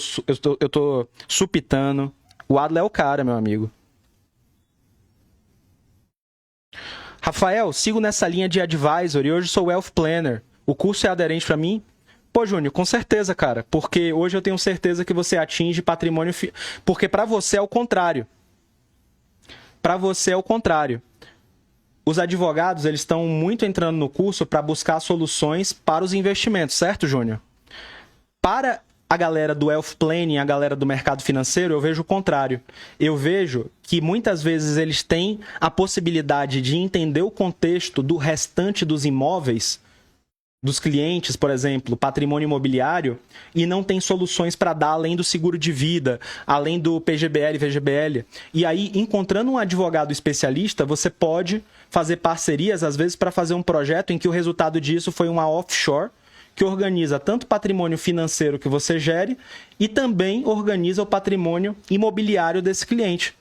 supitando. O Adler é o cara, meu amigo. Rafael, sigo nessa linha de advisor e hoje sou wealth planner. O curso é aderente para mim? Pô, Júnior, com certeza, cara. Porque hoje eu tenho certeza que você atinge patrimônio... Porque para você é o contrário. Para você é o contrário. Os advogados, eles estão muito entrando no curso para buscar soluções para os investimentos, certo, Júnior? Para a galera do wealth planning, a galera do mercado financeiro, eu vejo o contrário. Eu vejo que muitas vezes eles têm a possibilidade de entender o contexto do restante dos imóveis, dos clientes, por exemplo, patrimônio imobiliário, e não tem soluções para dar além do seguro de vida, além do PGBL, VGBL. E aí, encontrando um advogado especialista, você pode fazer parcerias, às vezes, para fazer um projeto em que o resultado disso foi uma offshore, que organiza tanto o patrimônio financeiro que você gere e também organiza o patrimônio imobiliário desse cliente.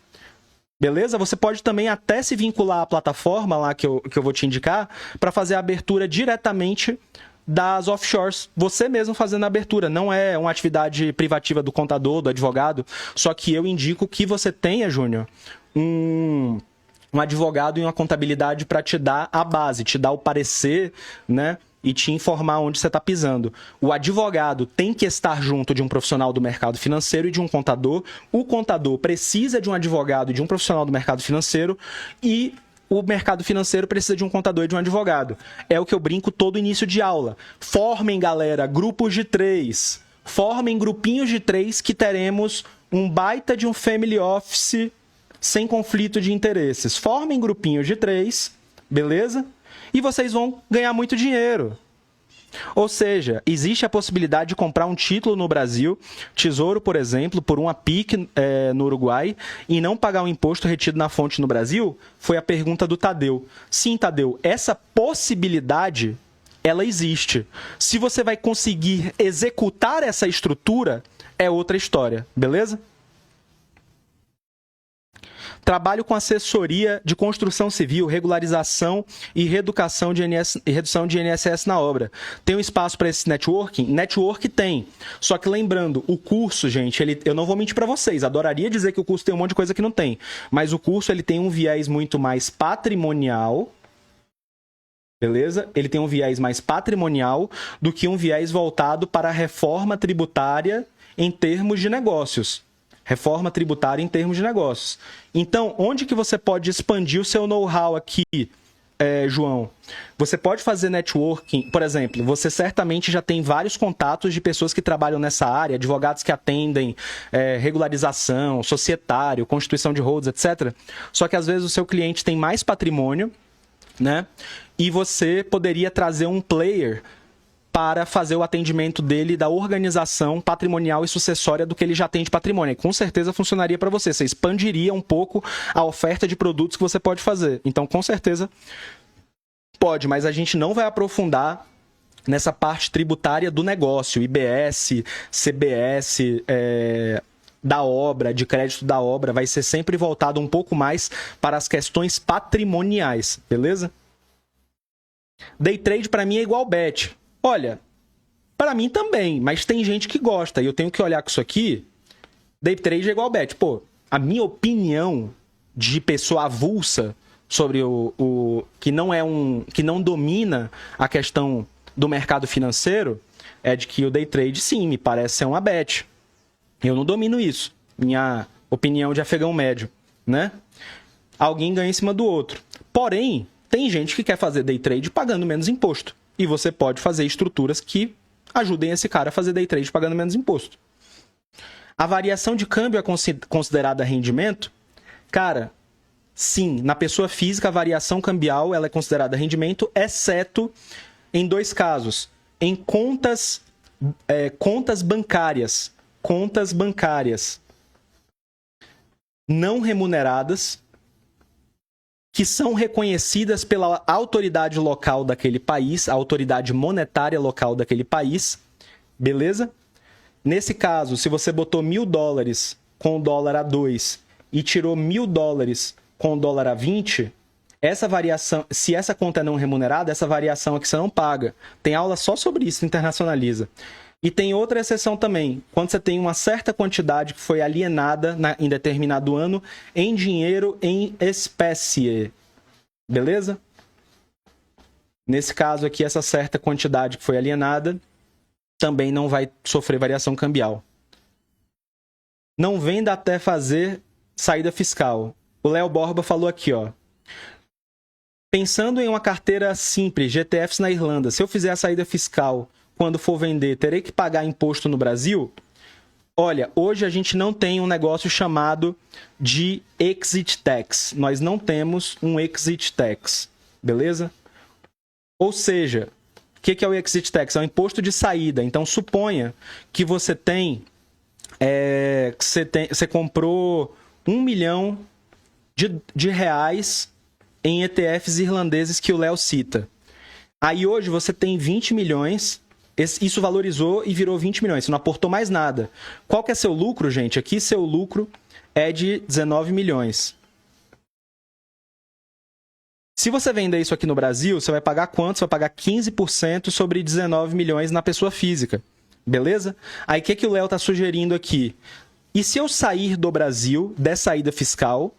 Beleza? Você pode também até se vincular à plataforma lá que eu vou te indicar para fazer a abertura diretamente das offshores. Você mesmo fazendo a abertura. Não é uma atividade privativa do contador, do advogado. Só que eu indico que você tenha, Júnior, um advogado e uma contabilidade para te dar a base, te dar o parecer, né? E te informar onde você está pisando. O advogado tem que estar junto de um profissional do mercado financeiro e de um contador. O contador precisa de um advogado e de um profissional do mercado financeiro e o mercado financeiro precisa de um contador e de um advogado. É o que eu brinco todo início de aula. Formem, galera, grupos de 3. Formem grupinhos de 3 que teremos um baita de um family office sem conflito de interesses. Formem grupinhos de 3, beleza? E vocês vão ganhar muito dinheiro. Ou seja, existe a possibilidade de comprar um título no Brasil, Tesouro, por exemplo, por uma PIC no Uruguai, e não pagar o imposto retido na fonte no Brasil? Foi a pergunta do Tadeu. Sim, Tadeu, essa possibilidade, ela existe. Se você vai conseguir executar essa estrutura, é outra história, beleza? Trabalho com assessoria de construção civil, regularização e redução de INSS na obra. Tem um espaço para esse networking? Network tem. Só que lembrando, o curso, gente, eu não vou mentir para vocês, adoraria dizer que o curso tem um monte de coisa que não tem, mas o curso ele tem um viés muito mais patrimonial, beleza? Ele tem um viés mais patrimonial do que um viés voltado para a reforma tributária em termos de negócios. Reforma tributária em termos de negócios. Então, onde que você pode expandir o seu know-how aqui, João? Você pode fazer networking, por exemplo, você certamente já tem vários contatos de pessoas que trabalham nessa área, advogados que atendem regularização, societário, constituição de holds, etc. Só que às vezes o seu cliente tem mais patrimônio, né? E você poderia trazer um player para fazer o atendimento dele da organização patrimonial e sucessória do que ele já tem de patrimônio. E com certeza funcionaria para você. Você expandiria um pouco a oferta de produtos que você pode fazer. Então, com certeza, pode, mas a gente não vai aprofundar nessa parte tributária do negócio, IBS, CBS, da obra, de crédito da obra, vai ser sempre voltado um pouco mais para as questões patrimoniais, beleza? Day trade para mim é igual bet. Olha, para mim também, mas tem gente que gosta e eu tenho que olhar com isso aqui. Day trade é igual bet. Pô, a minha opinião de pessoa avulsa sobre que não domina a questão do mercado financeiro é de que o day trade, sim, me parece ser uma bet. Eu não domino isso. Minha opinião de afegão médio, né? Alguém ganha em cima do outro. Porém, tem gente que quer fazer day trade pagando menos imposto. E você pode fazer estruturas que ajudem esse cara a fazer day trade pagando menos imposto. A variação de câmbio é considerada rendimento? Cara, sim. Na pessoa física, a variação cambial ela é considerada rendimento, exceto em 2 casos. Em contas bancárias. Contas bancárias não remuneradas, que são reconhecidas pela autoridade local daquele país, a autoridade monetária local daquele país, beleza? Nesse caso, se você botou $1.000 com o dólar a 2 e tirou $1.000 com o dólar a 20, essa variação, se essa conta é não remunerada, essa variação é que você não paga. Tem aula só sobre isso, Internacionaliza. E tem outra exceção também, quando você tem uma certa quantidade que foi alienada em determinado ano em dinheiro em espécie. Beleza? Nesse caso aqui, essa certa quantidade que foi alienada também não vai sofrer variação cambial. Não venda até fazer saída fiscal. O Léo Borba falou aqui, ó. Pensando em uma carteira simples, GTFs na Irlanda, se eu fizer a saída fiscal quando for vender, terei que pagar imposto no Brasil? Olha, hoje a gente não tem um negócio chamado de exit tax. Nós não temos um exit tax, beleza? Ou seja, o que é o exit tax? É um imposto de saída. Então, suponha que você você comprou 1 milhão de reais em ETFs irlandeses que o Léo cita. Aí hoje você tem 20 milhões... Isso valorizou e virou 20 milhões. Você não aportou mais nada. Qual que é seu lucro, gente? Aqui seu lucro é de 19 milhões. Se você vender isso aqui no Brasil, você vai pagar quanto? Você vai pagar 15% sobre 19 milhões na pessoa física. Beleza? Aí o que o Léo está sugerindo aqui? E se eu sair do Brasil, der saída fiscal,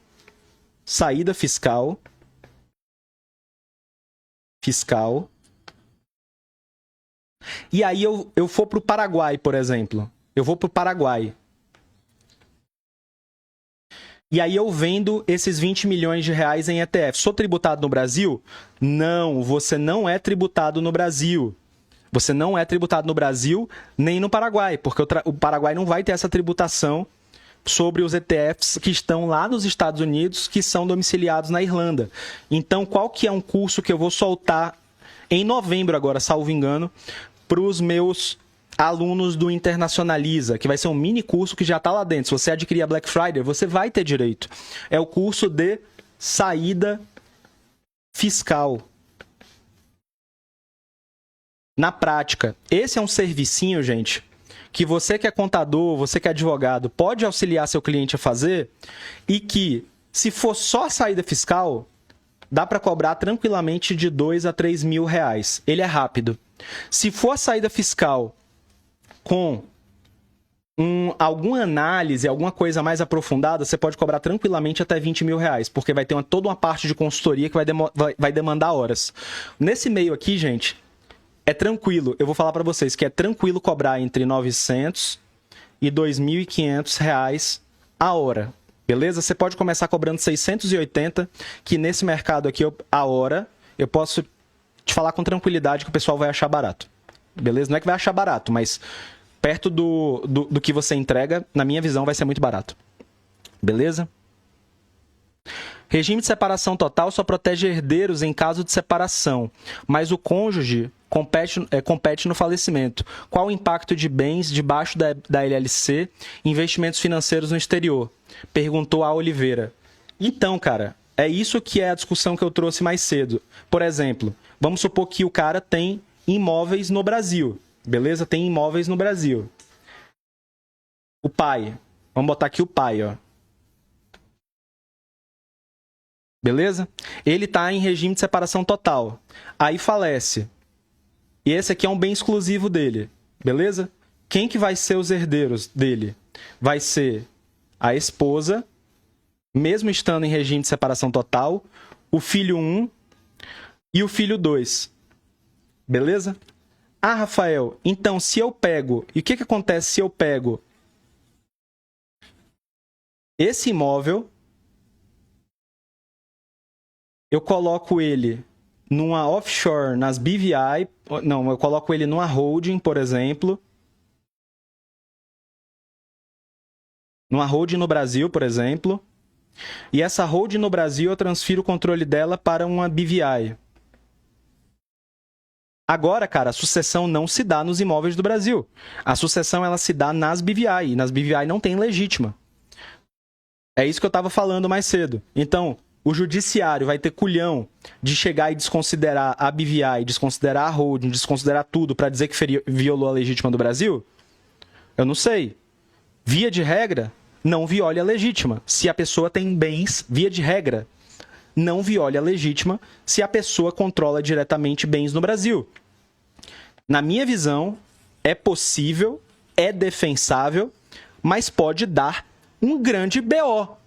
e aí eu for para o Paraguai, por exemplo. Eu vou para o Paraguai. E aí eu vendo esses 20 milhões de reais em ETF. Sou tributado no Brasil? Não, você não é tributado no Brasil. Você não é tributado no Brasil nem no Paraguai, porque o Paraguai não vai ter essa tributação sobre os ETFs que estão lá nos Estados Unidos, que são domiciliados na Irlanda. Então, qual que é um curso que eu vou soltar em novembro agora, salvo engano, para os meus alunos do Internacionaliza, que vai ser um mini curso que já está lá dentro. Se você adquirir a Black Friday, você vai ter direito. É o curso de saída fiscal. Na prática, esse é um servicinho, gente, que você que é contador, você que é advogado, pode auxiliar seu cliente a fazer e que, se for só a saída fiscal, dá para cobrar tranquilamente de 2 a 3 mil reais. Ele é rápido. Se for a saída fiscal com alguma análise, alguma coisa mais aprofundada, você pode cobrar tranquilamente até 20 mil reais, porque vai ter toda uma parte de consultoria que vai demandar horas. Nesse meio aqui, gente, é tranquilo. Eu vou falar para vocês que é tranquilo cobrar entre 900 e 2.500 reais a hora. Beleza? Você pode começar cobrando 680, que nesse mercado aqui, a hora, eu posso te falar com tranquilidade que o pessoal vai achar barato. Beleza? Não é que vai achar barato, mas perto do que você entrega, na minha visão, vai ser muito barato. Beleza? Regime de separação total só protege herdeiros em caso de separação, mas o cônjuge compete no falecimento. Qual o impacto de bens debaixo da LLC, investimentos financeiros no exterior? Perguntou a Oliveira. Então, cara, é isso que é a discussão que eu trouxe mais cedo. Por exemplo, vamos supor que o cara tem imóveis no Brasil. Beleza? Tem imóveis no Brasil. O pai. Vamos botar aqui o pai, ó. Beleza? Ele está em regime de separação total. Aí falece. E esse aqui é um bem exclusivo dele. Beleza? Quem que vai ser os herdeiros dele? Vai ser a esposa, mesmo estando em regime de separação total, o filho 1 e o filho 2. Beleza? Ah, Rafael, então se eu pego... E o que acontece se eu pego esse imóvel, eu coloco ele numa offshore, nas BVI... Não, eu coloco ele numa holding, por exemplo. Numa holding no Brasil, por exemplo. E essa holding no Brasil, eu transfiro o controle dela para uma BVI. Agora, cara, a sucessão não se dá nos imóveis do Brasil. A sucessão, ela se dá nas BVI. E nas BVI não tem legítima. É isso que eu estava falando mais cedo. Então, o judiciário vai ter culhão de chegar e desconsiderar a BVI, desconsiderar a holding, desconsiderar tudo para dizer que violou a legítima do Brasil? Eu não sei. Via de regra, não viole a legítima. Se a pessoa tem bens, via de regra, não viole a legítima se a pessoa controla diretamente bens no Brasil. Na minha visão, é possível, é defensável, mas pode dar um grande BO.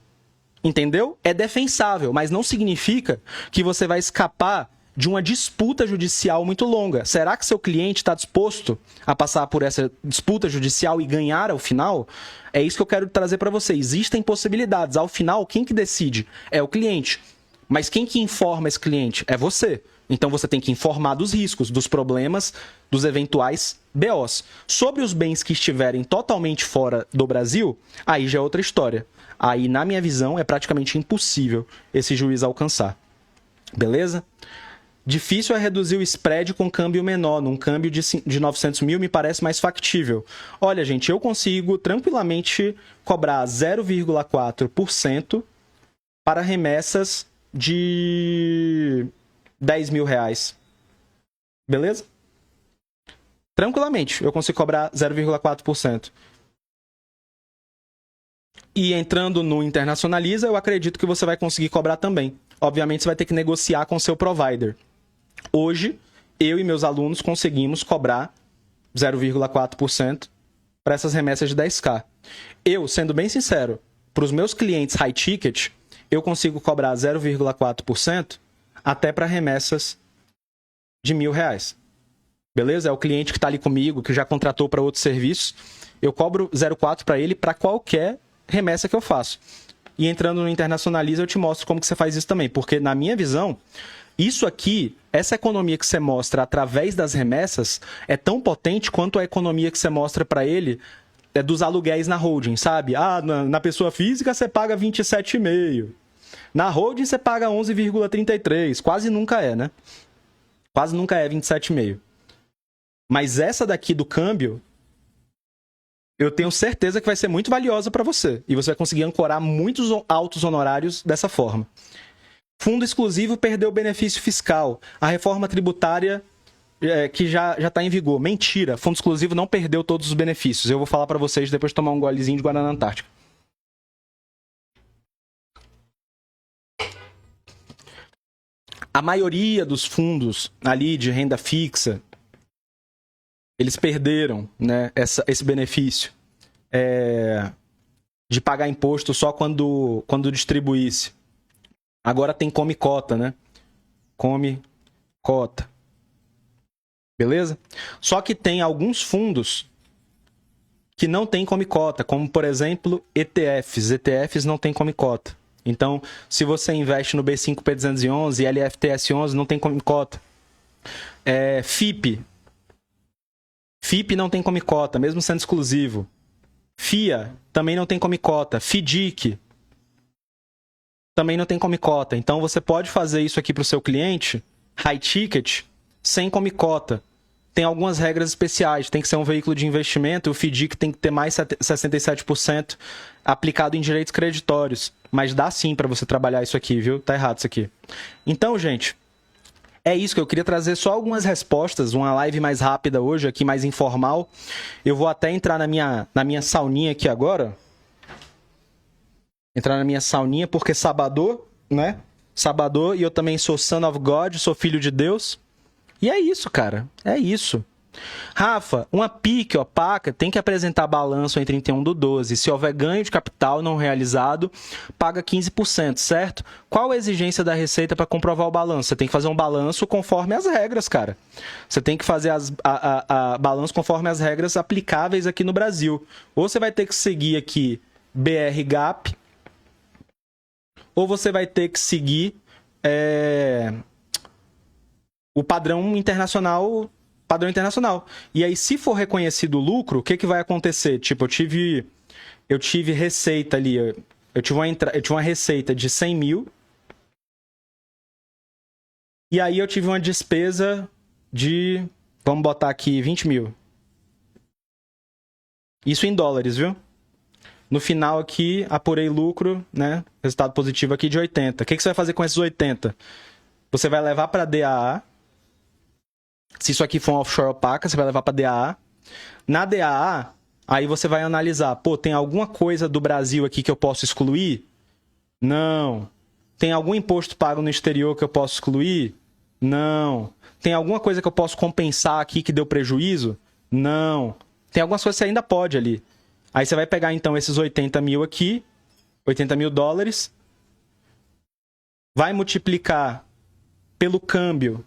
Entendeu? É defensável, mas não significa que você vai escapar de uma disputa judicial muito longa. Será que seu cliente está disposto a passar por essa disputa judicial e ganhar ao final? É isso que eu quero trazer para você. Existem possibilidades. Ao final, quem que decide? É o cliente. Mas quem que informa esse cliente? É você. Então você tem que informar dos riscos, dos problemas, dos eventuais BOs. Sobre os bens que estiverem totalmente fora do Brasil, aí já é outra história. Aí, na minha visão, é praticamente impossível esse juiz alcançar. Beleza? Difícil é reduzir o spread com câmbio menor. Num câmbio de 900 mil me parece mais factível. Olha, gente, eu consigo tranquilamente cobrar 0,4% para remessas de 10 mil reais. Beleza? Tranquilamente, eu consigo cobrar 0,4%. E entrando no Internacionaliza, eu acredito que você vai conseguir cobrar também. Obviamente, você vai ter que negociar com o seu provider. Hoje, eu e meus alunos conseguimos cobrar 0,4% para essas remessas de 10K. Eu, sendo bem sincero, para os meus clientes high ticket, eu consigo cobrar 0,4% até para remessas de R$1.000. Beleza? É o cliente que está ali comigo, que já contratou para outros serviços. Eu cobro 0,4% para ele para qualquer remessa que eu faço. E entrando no Internacionaliza, eu te mostro como que você faz isso também. Porque, na minha visão, Isso aqui, essa economia que você mostra através das remessas é tão potente quanto a economia que você mostra para ele dos aluguéis na holding, sabe? Ah, na pessoa física você paga 27,5. Na holding você paga 11,33. Quase nunca é, né? Quase nunca é 27,5. Mas essa daqui do câmbio, eu tenho certeza que vai ser muito valiosa para você. E você vai conseguir ancorar muitos altos honorários dessa forma. Fundo exclusivo perdeu benefício fiscal. A reforma tributária que já está em vigor. Mentira, fundo exclusivo não perdeu todos os benefícios. Eu vou falar para vocês depois de tomar um golezinho de Guaraná Antártica. A maioria dos fundos ali de renda fixa, eles perderam, né, esse benefício de pagar imposto só quando distribuísse. Agora tem come cota, né? Come cota. Beleza? Só que tem alguns fundos que não tem come cota, como, por exemplo, ETFs. ETFs não tem come cota. Então, se você investe no B5P211 e LFTS11, não tem come cota. FIP. FIP não tem come cota, mesmo sendo exclusivo. FIA também não tem come cota. FDIC também não tem come cota. Então, você pode fazer isso aqui para o seu cliente, high ticket, sem come cota. Tem algumas regras especiais. Tem que ser um veículo de investimento. O FDIC tem que ter mais 67% aplicado em direitos creditórios. Mas dá sim para você trabalhar isso aqui, viu? Tá errado isso aqui. Então, gente, é isso que eu queria trazer só algumas respostas. Uma live mais rápida hoje, aqui mais informal. Eu vou até entrar na minha sauninha aqui agora. Entrar na minha sauninha, porque sabadô, né? Sabadô, e eu também sou son of God, sou filho de Deus. E é isso, cara. É isso. Rafa, uma PIC opaca tem que apresentar balanço em 31/12. Se houver ganho de capital não realizado, paga 15%, certo? Qual a exigência da Receita para comprovar o balanço? Você tem que fazer um balanço conforme as regras, cara. Você tem que fazer balanço conforme as regras aplicáveis aqui no Brasil. Ou você vai ter que seguir aqui BR-GAAP, ou você vai ter que seguir o padrão internacional. E aí, se for reconhecido o lucro, o que vai acontecer? Tipo, eu tive receita ali, eu tive uma receita de 100 mil, e aí eu tive uma despesa de, vamos botar aqui, 20 mil. Isso em dólares, viu? No final aqui, apurei lucro, né? Resultado positivo aqui de 80. O que você vai fazer com esses 80? Você vai levar para DAA. Se isso aqui for uma offshore opaca, você vai levar para DAA. Na DAA, aí você vai analisar. Pô, tem alguma coisa do Brasil aqui que eu posso excluir? Não. Tem algum imposto pago no exterior que eu posso excluir? Não. Tem alguma coisa que eu posso compensar aqui que deu prejuízo? Não. Tem algumas coisas que você ainda pode ali. Aí você vai pegar, então, esses 80 mil aqui, 80 mil dólares, vai multiplicar pelo câmbio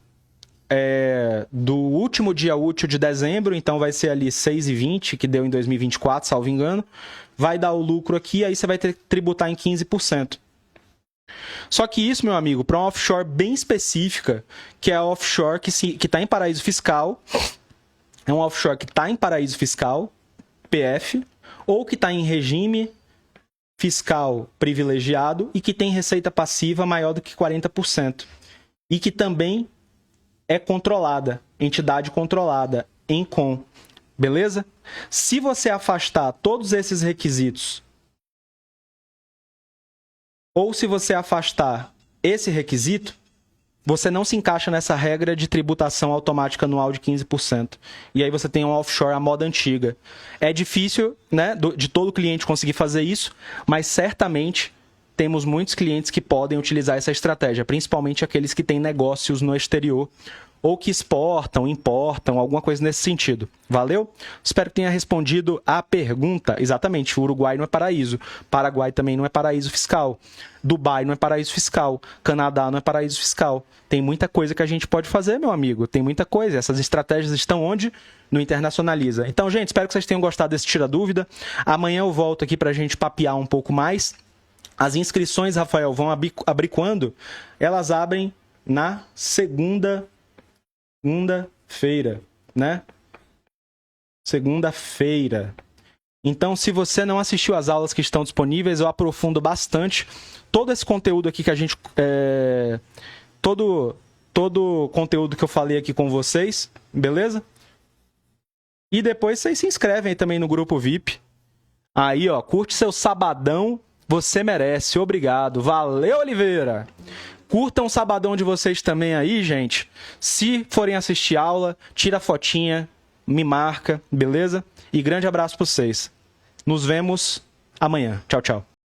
do último dia útil de dezembro, então vai ser ali 6,20, que deu em 2024, salvo engano. Vai dar o lucro aqui, aí você vai ter que tributar em 15%. Só que isso, meu amigo, para uma offshore bem específica, que é a offshore que está em paraíso fiscal, é uma offshore que está em paraíso fiscal, PF, ou que está em regime fiscal privilegiado e que tem receita passiva maior do que 40%. E que também é controlada, entidade controlada, ENCOM. Beleza? Se você afastar todos esses requisitos, ou se você afastar esse requisito, você não se encaixa nessa regra de tributação automática anual de 15%. E aí você tem um offshore à moda antiga. É difícil, né, de todo cliente conseguir fazer isso, mas certamente temos muitos clientes que podem utilizar essa estratégia, principalmente aqueles que têm negócios no exterior ou que exportam, importam, alguma coisa nesse sentido. Valeu? Espero que tenha respondido a pergunta. Exatamente, o Uruguai não é paraíso, Paraguai também não é paraíso fiscal, Dubai não é paraíso fiscal, Canadá não é paraíso fiscal. Tem muita coisa que a gente pode fazer, meu amigo, tem muita coisa. Essas estratégias estão onde? No Internacionaliza. Então, gente, espero que vocês tenham gostado desse Tira Dúvida. Amanhã eu volto aqui para a gente papear um pouco mais. As inscrições, Rafael, vão abrir quando? Elas abrem na segunda-feira, né? Segunda-feira. Então, se você não assistiu às aulas que estão disponíveis, eu aprofundo bastante todo esse conteúdo aqui que a gente... Todo o conteúdo que eu falei aqui com vocês, beleza? E depois vocês se inscrevem aí também no grupo VIP. Aí, ó, curte seu sabadão, você merece. Obrigado. Valeu, Oliveira! Curtam o sabadão de vocês também aí, gente. Se forem assistir aula, tira a fotinha, me marca, beleza? E grande abraço para vocês. Nos vemos amanhã. Tchau, tchau.